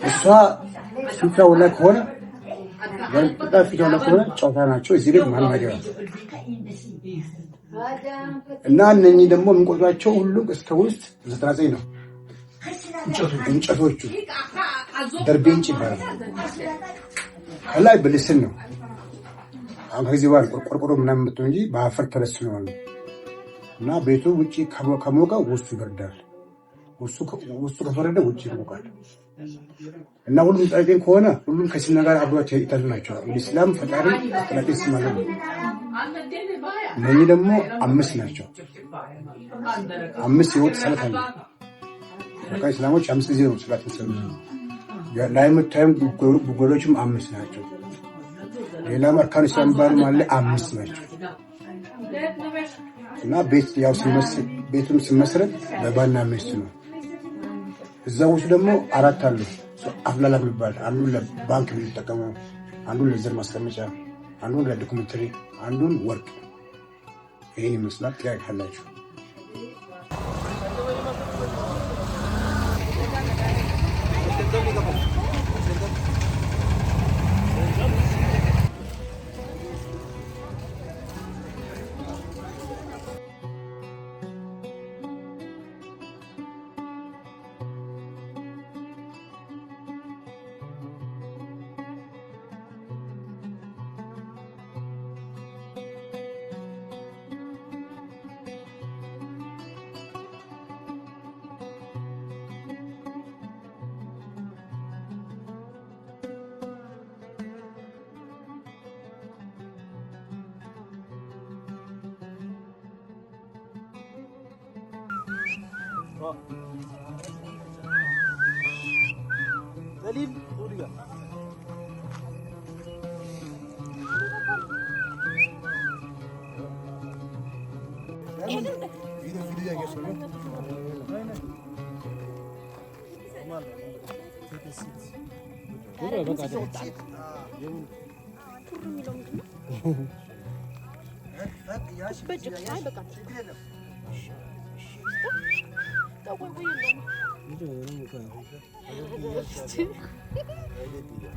S6: እሷ ፊቷ ላይ ከሆነ በጣም ፊቷ ላይ ከሆነ ጨዋታ ናቸው። እዚህ ቤት ማን ነገር እና እነኚህ ደግሞ የምንቆጥራቸው ሁሉም እስከ ውስጥ 99 ነው። እንጨቶቹ ደርቤንጭ ይባላል። ከላይ በልስን ነው። አሁን ከዚህ በኋላ ቆርቆሮ ምናምን የምትሆን እንጂ በአፈር ተለስነዋል እና ቤቱ ውጭ ከሞቀ ውስጡ ይበርዳል። ውስጡ ከፈረደ ውጭ ይሞቃል እና ሁሉም ጻድቃን ከሆነ ሁሉም ከሲና ጋር አብሯቸው ይታሉ ናቸው። ኢስላም ፈጣሪ ተላጤስ ማለት ነው። እነኚህ ደግሞ 5 ናቸው። 5 ህይወት ሰላት አለ። ኢስላሞች 5 ጊዜ ነው ሰላት የሚሰሩት። ላይ የምታዩም ጉጎሎችም 5 ናቸው። ሌላም አርካን ኢስላም ባሉ ማለት 5 ናቸው እና ቤት ያው ቤቱም ሲመሰረት በባልና ሚስት ነው። እዛው ውስጥ ደግሞ 4 አሉ። አፍላላ የሚባል አንዱን ለባንክ የሚጠቀመው፣ አንዱን ለዘር ማስቀመጫ፣ አንዱን ለዶክመንተሪ፣ አንዱን ወርቅ። ይሄን ይመስላል። ጥያቄ ካላችሁ
S7: دليل ورقة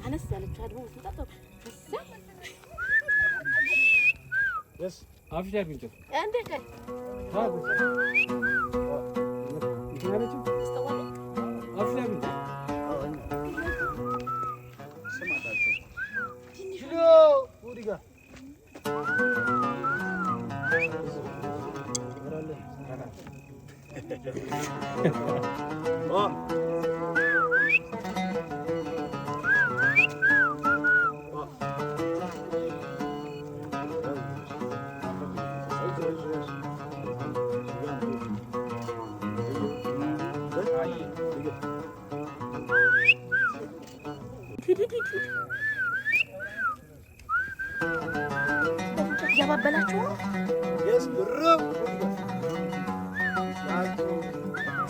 S1: أنا سألت هذا هو سلطة
S4: بس عارف شو بيجي
S1: عندك
S4: هذا يمكن هذا شو
S1: استوى
S4: عارف شو بيجي
S7: شنو ورقة
S1: እያባበላችሁ ነው?
S7: Yes, Rum.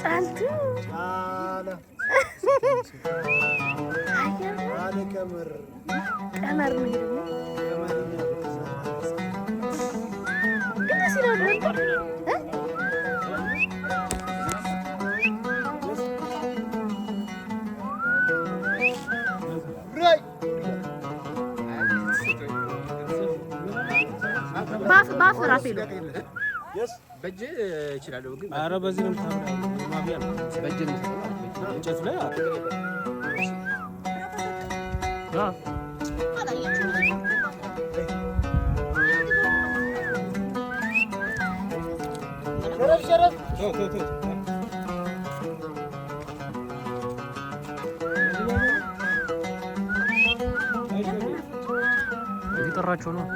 S1: ጫልቱ
S7: Ana. Ana kamar.
S1: ቀመር ነው ደግሞ ግን ደስ ይላል
S7: Right.
S1: ባፍ ራሴ ነው
S7: Yes.
S8: በእጅ እችላለሁ ግን
S5: ኧረ በዚህ ነው የምታምረው። ማቢያ ነው
S8: በእጅ ነው
S5: እንጨቱ ላይ
S7: Sharaf.
S5: እየጠራቸው ነው።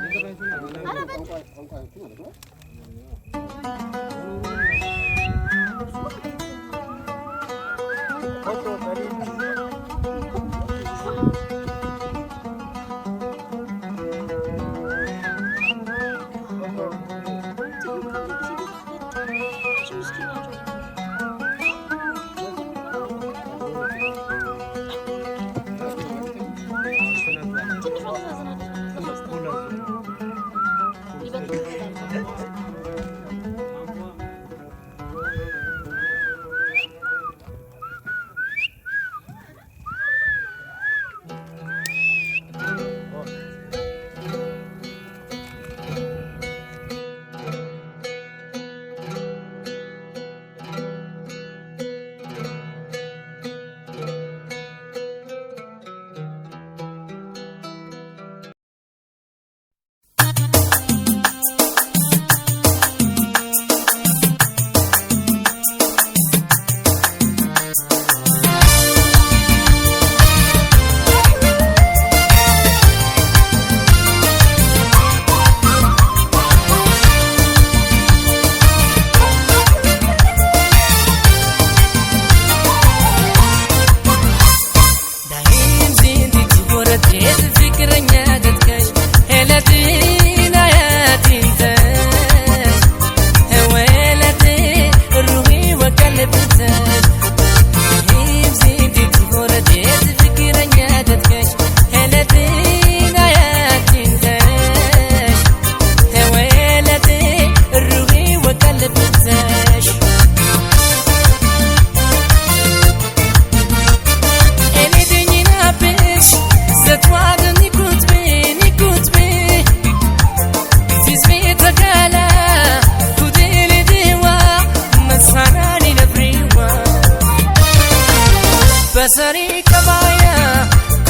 S9: Basari kabaya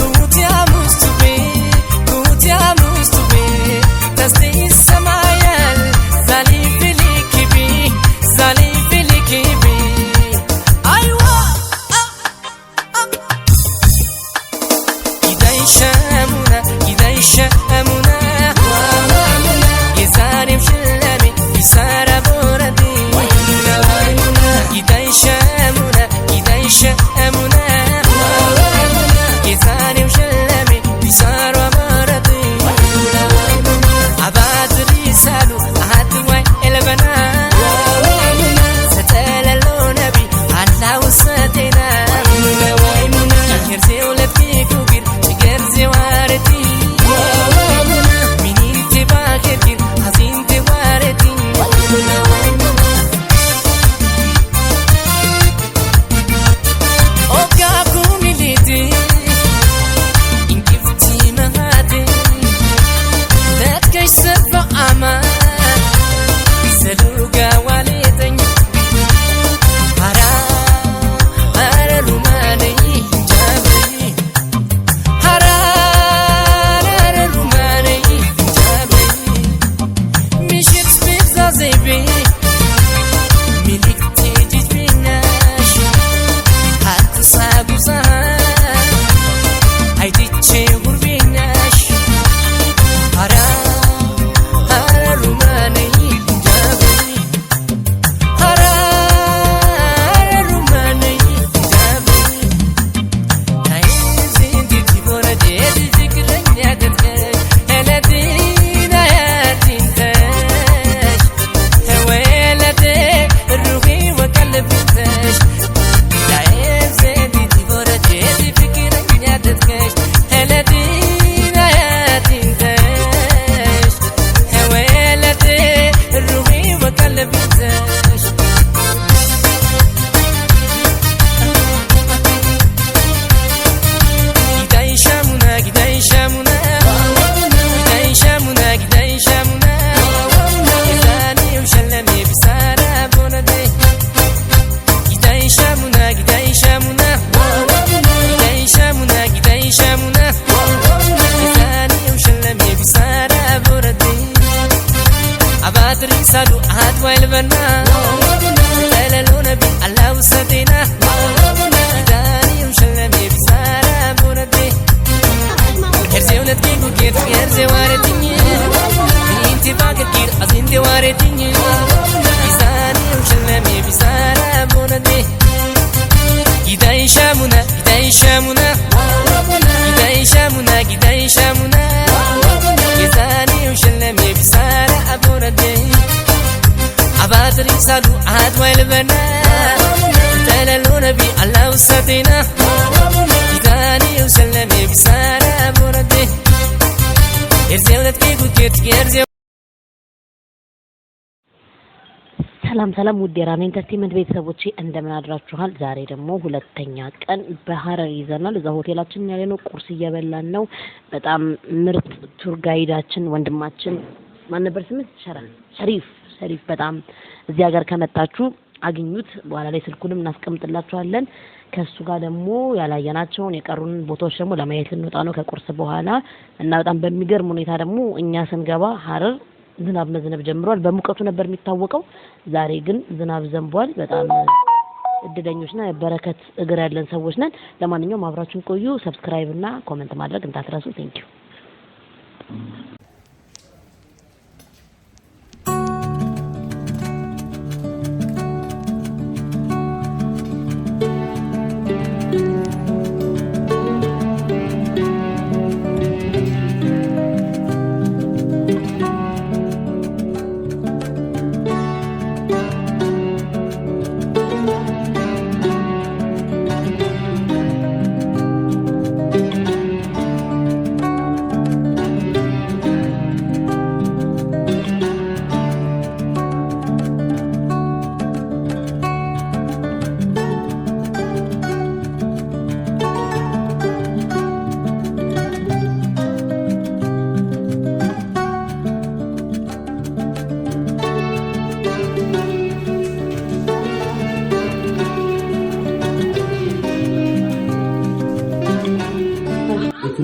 S9: kutia mustube tasdi samayal zali fili kibi aywa idai shamuna izari mshilami isara boradi idai shamuna أبادري سالو عاد والبنا ليلو نبي الله وسدينا داني وشلمي بسارة بوردي هرزي ولدكي وكيف هرزي وارديني انتي باقر كير أزين دي وارديني بساني وشلمي بسارة بوردي Gidai shamuna Gidai shamuna Gizani ushallami bisara aburade Abadri salu ahad walbana Talalu nabi Allah usadina Gidani ushallami bisara aburade Erze uladki gukit erze
S1: ሰላም ውድ የራና ኢንተርቴይንመንት ቤተሰቦቼ እንደምን አድራችኋል? ዛሬ ደግሞ ሁለተኛ ቀን በሐረር ይዘናል። እዛ ሆቴላችን ያለነው ቁርስ እየበላን ነው። በጣም ምርጥ ቱር ጋይዳችን ወንድማችን ማን ነበር ስምህ? ሸሪፍ በጣም እዚህ ሀገር ከመጣችሁ አግኙት። በኋላ ላይ ስልኩንም እናስቀምጥላችኋለን። ከሱ ጋር ደግሞ ያላየናቸውን የቀሩን ቦታዎች ደግሞ ለማየት ልንወጣ ነው ከቁርስ በኋላ እና በጣም በሚገርም ሁኔታ ደግሞ እኛ ስንገባ ሐረር ዝናብ መዝነብ ጀምሯል። በሙቀቱ ነበር የሚታወቀው። ዛሬ ግን ዝናብ ዘንቧል። በጣም እድለኞች ነን። በረከት እግር ያለን ሰዎች ነን። ለማንኛውም አብራችሁን ቆዩ። ሰብስክራይብ እና ኮሜንት ማድረግ እንዳትረሱ። ቴንኪው።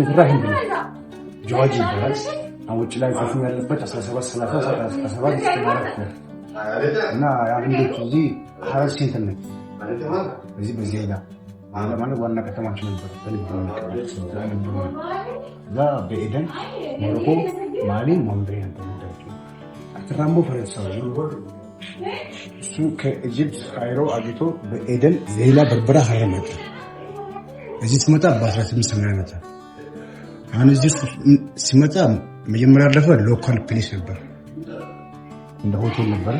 S6: ኢብራሂም ጆርጅ ይባላል። አውጭ ላይ ዛፉ ያለበት 17 ይስተማራል እና ያንዶች እዚህ ሐረር ሴንተር ነው። እዚህ በዚህ ላይ ማለት ዋና ከተማችን ነበር። እዛ በኤደን ሞሮኮ፣ ማሊ፣ ሞምቤይ ነበር። አትራምቦ ፈረንሳይ እሱ ከኢጅፕት ካይሮ አግኝቶ በኤደን ሌላ በርበራ ሐረር መጣ። እዚህ ሲመጣ በ1880 መጣ። አሁን እዚህ ሲመጣ መጀመሪያ ያለፈ ሎካል ፕሌስ ነበር፣ እንደ ሆቴል ነበር።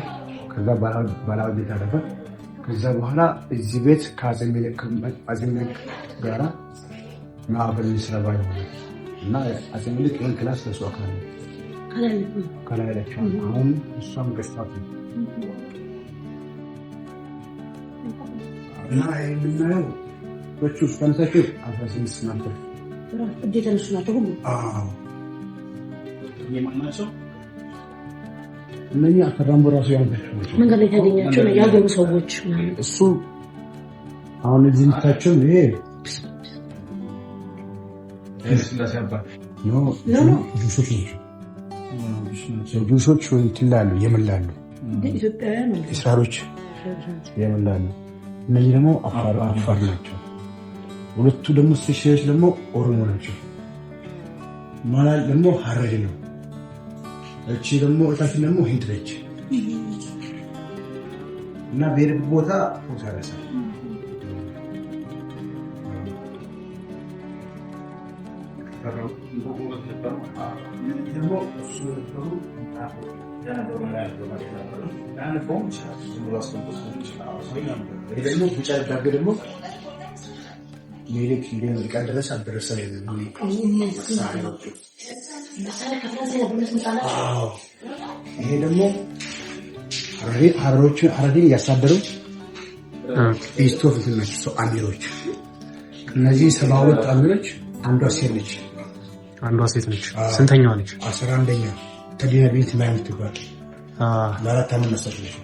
S6: ከዛ ባላው ቤት አለፈ። ከዛ በኋላ እዚህ ቤት ከአዘሜልክ ጋራ ማዕበል ስራባ ይሆናል እና አዘሜልክ ይህን ክላስ ለሱ አካል ከላይ ለቸው አሁን እሷም ገዝታት እና የምናየው በቹ ስታንሳችሁ 16 ናቸው።
S1: እንዴት ተነሱናቸው ሁሉ
S6: የማናቸው እነኛ አፈራምቦ ራሱ ያንተሽ
S1: መንገድ ላይ ታገኛቸው ነው ያገሩ ሰዎች
S6: እሱ አሁን እዚህ ምታቸው ይሄ ጁሶች ይላሉ የምላሉ
S1: ኢትዮጵያውያን
S6: እስራሮች የምላሉ። እነዚህ ደግሞ አፋር ናቸው። ሁለቱ ደግሞ ስፔሻሊስት ደግሞ ኦሮሞ ናቸው። ማላል ደግሞ ሐረሪ ነው። እቺ ደግሞ እታችን ደግሞ ሂንድ ነች እና በሄድክ ቦታ ተሳረሰ ደግሞ ሌሊት ሊቀ ድረስ አደረሰ። ይሄ ደግሞ ሐረሪን እያሳደሩ ኢስቶፍ ናቸው ሰው አሚሮች። እነዚህ 72 አሚሮች አንዷ ሴት ነች።
S4: ስንተኛዋ ነች?
S6: 11ኛ ተዲና ቢንት ማያም ትባል ለአራት ዓመት መሰለኝ።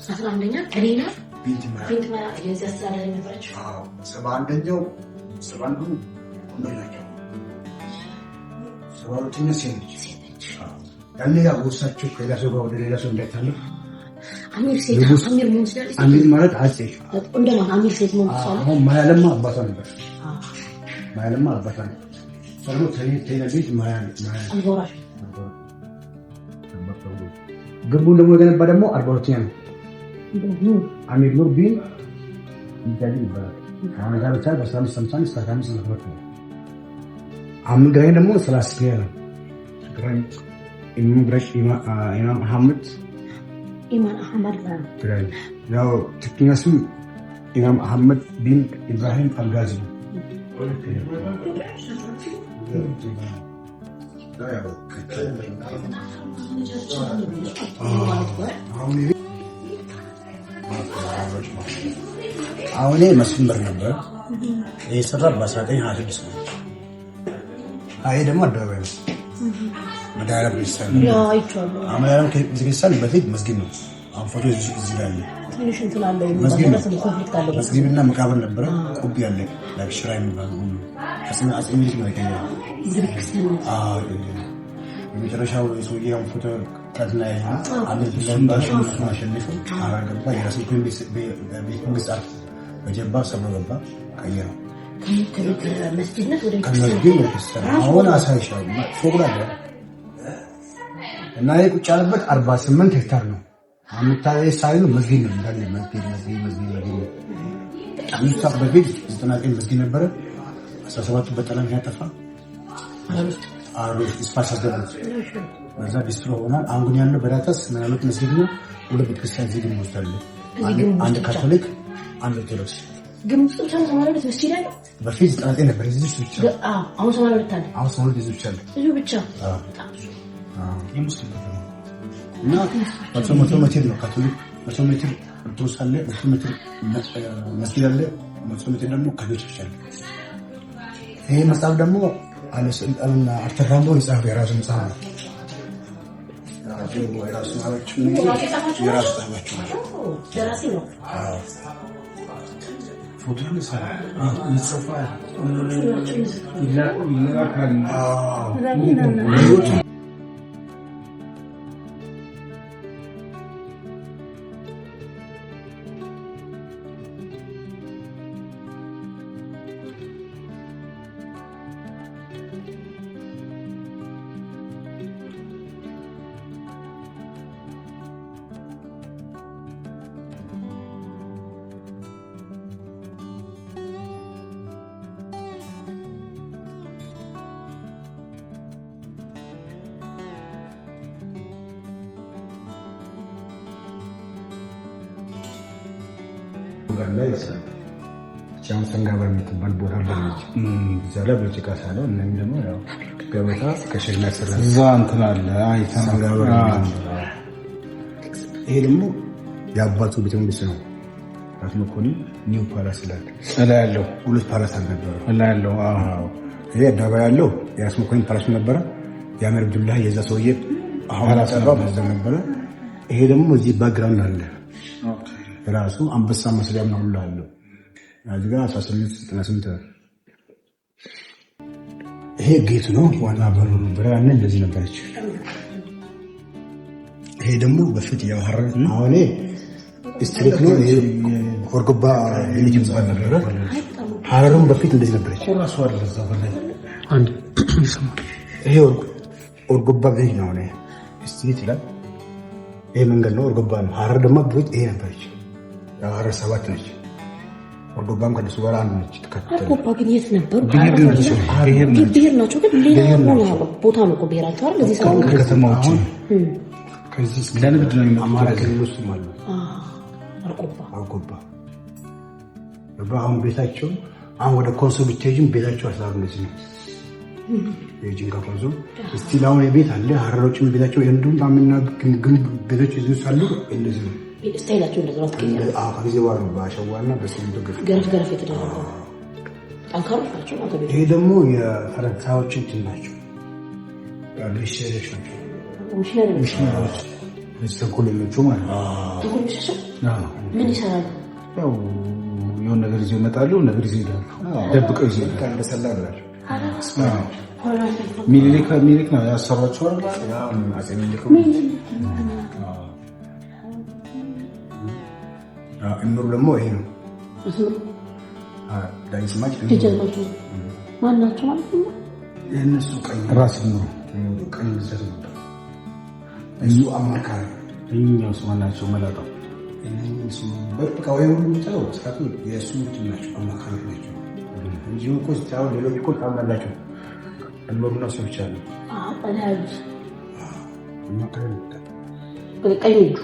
S1: 11ኛ ተዲና
S6: ቢንት ማያም
S1: የዚህ አስተዳዳሪ ነበረች።
S6: 71ኛው 71 ናቸው። 72ኛ ሴት ነች። ያኔ ያው እሳቸው ከሌላ ሰው ጋር ወደ ሌላ ሰው እንዳይታለፍ
S1: አሚር ሴት አሚር ምን ይችላል?
S6: አሚር ማለት አጼ
S1: እንደማ አሚር ሴት ምን ይችላል?
S6: አሁን ማያለማ አባቷ ነበር። ማያለማ አባቷ ነበር። ሰለሞ ተይነቢት አልቦራሽ ግንቡን ደግሞ የገነባ ደግሞ 42ኛ ነው። አሚር ኑር ቢን ይታጅ ይባላል። አሁን ጋር ብቻ በ1550 እስከ 15 ዓመት ነው። አሁን ግራኝ ደግሞ 30 ነው። ግራኝ ኢማም አህመድ ግራኝ ያው ትክክለኛ ስም ኢማም አህመድ ቢን ኢብራሂም አልጋዚ ነው። አሁን መስመር ነበር የሰራ በ1926 ነው። አይ ደግሞ አደባባይ ነው። መዳረብ ይሰራል። አማራም ከዝግጅት በፊት መስጊድ ነው። አሁን ፎቶ እዚህ ጋር ነው። ትንሽ እንትን አለ መስጊድና መቃብር ነበረ። ቁብ ያለ ለሽራ የሚባል ነው። አጽም ምልክ ነው ያለው። የመጨረሻው የሰውየው ፎቶ ቀድና አመት ለምባሽ ማሸነፉ አራገባ የራሱ ቤት በጀባ ሰብሮ ገባ ቀየረው። ከመስጊድ ወደ አሁን አሳይሻው ፎቅ ላይ እና ቁጭ ያለበት 48 ሄክታር ነው። አምታዬ ሳይሉ መስጊድ ነው እንዳለ መስጊድ አምስት በፊት 99 መስጊድ ነበረ። 17 በጠላም ያጠፋ አሮፍ ስፓስ አደረገ። በዛ ዲስትሮ ሆና አሁን ያለው በዳታስ ምናልባት መስጊድ ነው። ሁለት ቤተክርስቲያን እዚህ ግን ወስዳለ። አንድ ካቶሊክ አንድ ኦርቶዶክስ
S1: ግን ሱልታን ማለት መስጊድ አይደል?
S6: በፊት 99 ነበር እዚህ ብቻ።
S1: አሁን 82 አለ።
S6: አሁን 82 እዚህ ብቻ አለ።
S1: እዚህ ብቻ
S6: የሙስሊም እና 100 ሜትር ነው ካቶሊክ 100 ሜትር ኦርቶዶክስ አለ። 100 ሜትር መስጊድ አለ። 100 ሜትር ደግሞ ካቶሊክ አለ። ይሄ መጽሐፍ ደግሞ አለ ስልጣንና አርተራምቦ ይጻፍ የራሱ መጽሐፍ ነው። የራሱ ማለች የራሱ ታማች ነው።
S1: ደራሲ ነው።
S6: ፎቶ ይሰራ ይጽፋል ይላካል። ላይ ቻውን ሰንጋበር የምትባል ቦታ አለች። እዛ ላይ በጭቃ ሳለው እነዚህ ደግሞ ያው ገበታ ከሸክላ ስራ እዛ እንትን አለ። አይ ሰንጋበር ይሄ ደግሞ የአባቱ ቤተ መንግስት ነው። ራስ መኮንን ኒው ፓላስ ላይ እላ ያለው ሁለት ፓላስ አልነበረ እላ ያለው። አዎ ይሄ አዳባይ ያለው የራስ መኮንን ፓላስ ነበረ። የአመር አብዱላህ የዛ ሰውዬ ፓላስ ነበረ። ይሄ ደግሞ እዚህ ባክግራውንድ አለ። ራሱ አንበሳ መስሪያ ነው ሁሉ አለው። አዚጋ 1898 ይሄ ጌት ነው። ዋና በሩ ነበር ያኔ እንደዚህ ነበረች። ይሄ ደግሞ በፊት ያው ሐረር አሁን ስትሪክ ነው። ይሄ ወርቁባ ልጅ ምጽፋት ነበረ። ሐረርም በፊት እንደዚህ ነበረች። ራሱ አይደል እዛ በላይ አንድ ይሄ ወርቁባ ልጅ ነው ነው ስትሪት ላይ ይሄ መንገድ ነው። ወርቁባ ነው። ሐረር ደግሞ በፊት ይሄ ነበረች። ሐረር 7 ነች። ወርቁባም ከነሱ ጋር አንድ ነች።
S1: ወርቁባ ግን የት ነበሩ? ብሄር ናቸው። ግን ሌላ ቦታ ነው እኮ ብሄራቸው አይደል? እዚህ ሰው
S6: ከተማዎች ከዚህ ለንግድ ነው የሚመጣው። አማራ ክልል ውስጥ ማለት ወርቁባ አሁን ቤታቸው አሁን ወደ ኮንሶ ብትሄጂም ቤታቸው አሳብ እንደዚህ ነው። የጂንካ ኮንሶ እስቲ አሁን የቤት አለ። ሐረሮችም ቤታቸው እንዱም ታምና ግንብ ቤቶች እዚህ ሳሉ እንደዚህ ነው።
S1: ስታይላቸው እንደዛ ነው።
S6: ከጊዜ በኋላ ነው በአሸዋና በሲሚንቶ
S1: ገረፍ የተደረገው። ጠንካሮች ናቸው ማለት ነው።
S6: ይሄ ደግሞ የፈረንሳዮች እንትን ናቸው። ሚሽነሪዎች ናቸው። ሚሽነሪዎች ተንኮለኞቹ ማለት ነው።
S1: ምን ይሰራሉ?
S6: ያው የሆነ ነገር ይዘው ይመጣሉ፣ ነገር ይዘው ይሄዳሉ። ደብቀው ይዘው ይሄዳሉ። እንደሰላ ብላቸው ሚኒሊክ ነው ያሰሯቸው አይደል? አጼ ሚኒሊክ እምሩ ደግሞ ይሄ ነው። ዳይስማች
S10: ማናቸው ማለት ነው?
S6: የእነሱ ቀኝ ራስ ነው። ቀኝ ዘር ነው። እሱ አማካሪ እኛው ሰው ናቸው መላጣው እነሱ በቃ ወይ ሁሉ ብቻው ስካቱ የእሱ ናቸው አማካሪ ናቸው እንጂ እኮ ስታው ሌሎች እኮ ታማላቸው እምሩና ሰው ብቻ ነው።
S10: አላጅ
S6: አማካሪ
S10: ቀኝ እጁ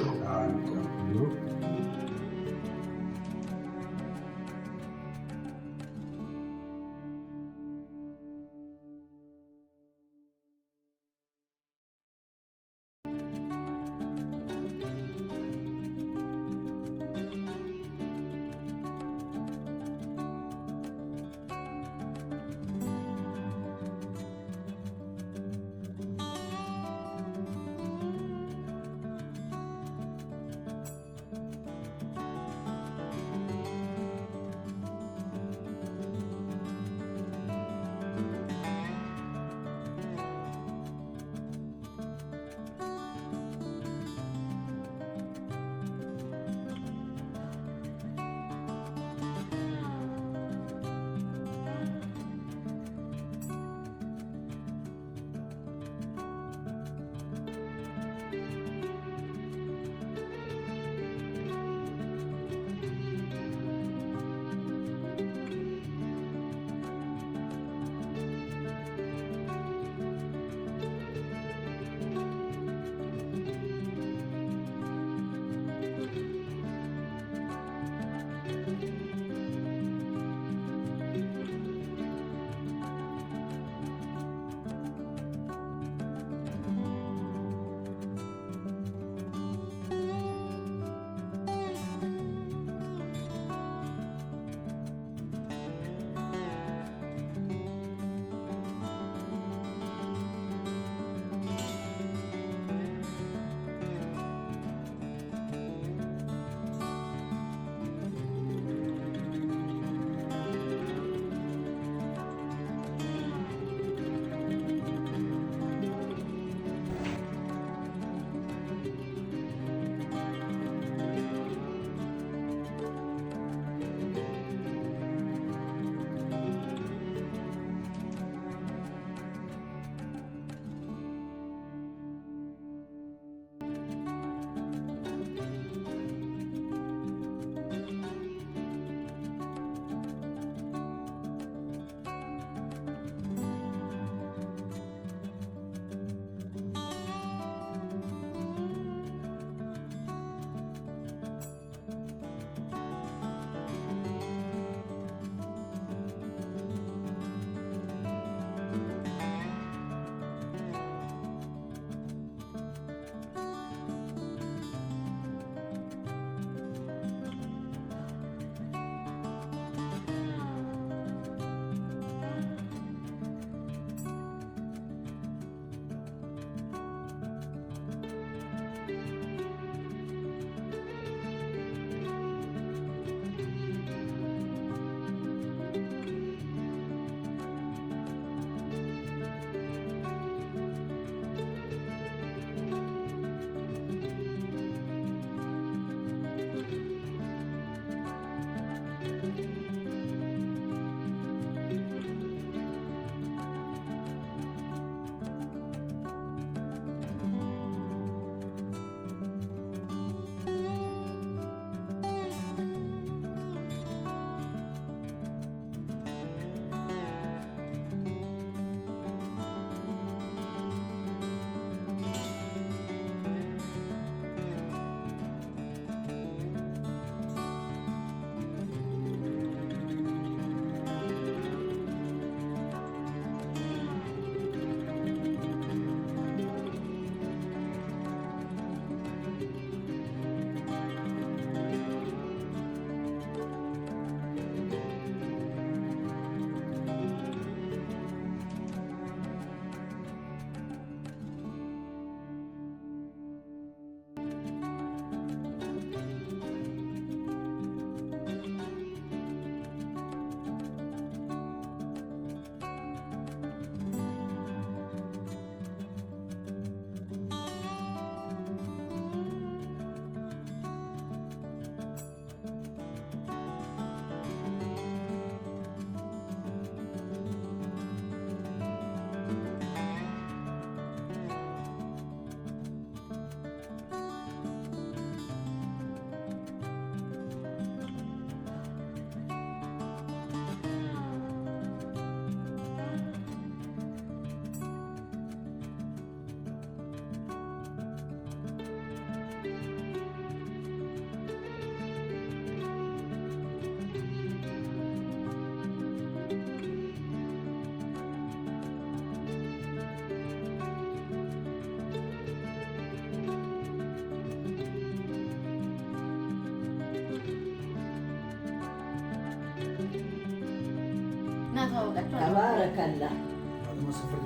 S11: ተባረከላህ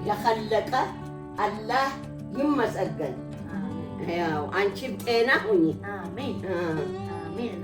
S11: ለኸለቀ አላህ ይመስገን ያው አንቺም ጤና ሁኚ አሜን አሜን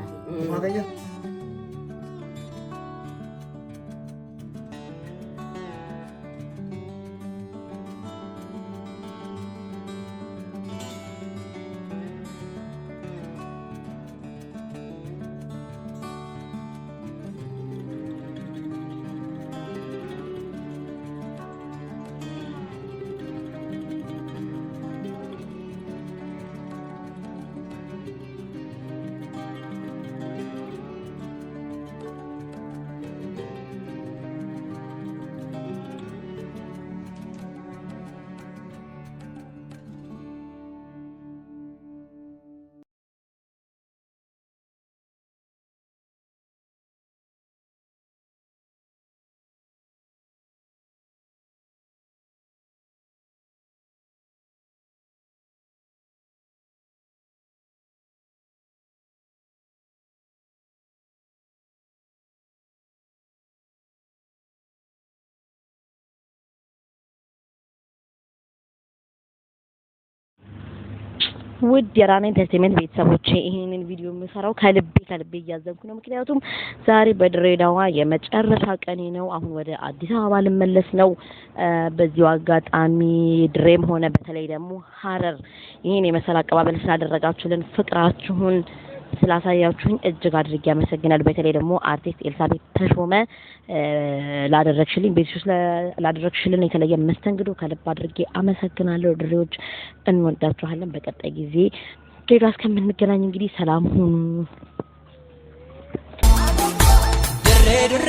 S1: ውድ የራና ኢንተርቴይንመንት ቤተሰቦቼ ይሄንን ቪዲዮ የምሰራው ከልቤ እያዘንኩ ነው። ምክንያቱም ዛሬ በድሬዳዋ የመጨረሻ ቀኔ ነው። አሁን ወደ አዲስ አበባ ልመለስ ነው። በዚሁ አጋጣሚ ድሬም ሆነ በተለይ ደግሞ ሀረር ይሄን የመሰለ አቀባበል ስላደረጋችሁልን ፍቅራችሁን ስላሳያችሁኝ እጅግ አድርጌ አመሰግናለሁ። በተለይ ደግሞ አርቲስት ኤልሳቤት ተሾመ ላደረግሽልን የተለየ መስተንግዶ ከልብ አድርጌ አመሰግናለሁ። ድሬዎች እንወዳችኋለን። በቀጣይ ጊዜ ድሬዳዋ እስከምንገናኝ እንግዲህ ሰላም ሁኑ። ድሬ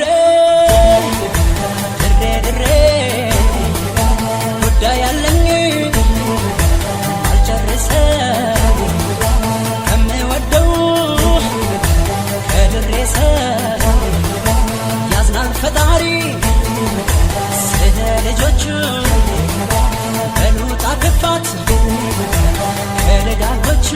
S1: ጉዳይ ያለኝ አልጨርሰ ያዝናል ፈጣሪ ስለ ልጆቹ በሉጣ ክፋት ከደጋጎቹ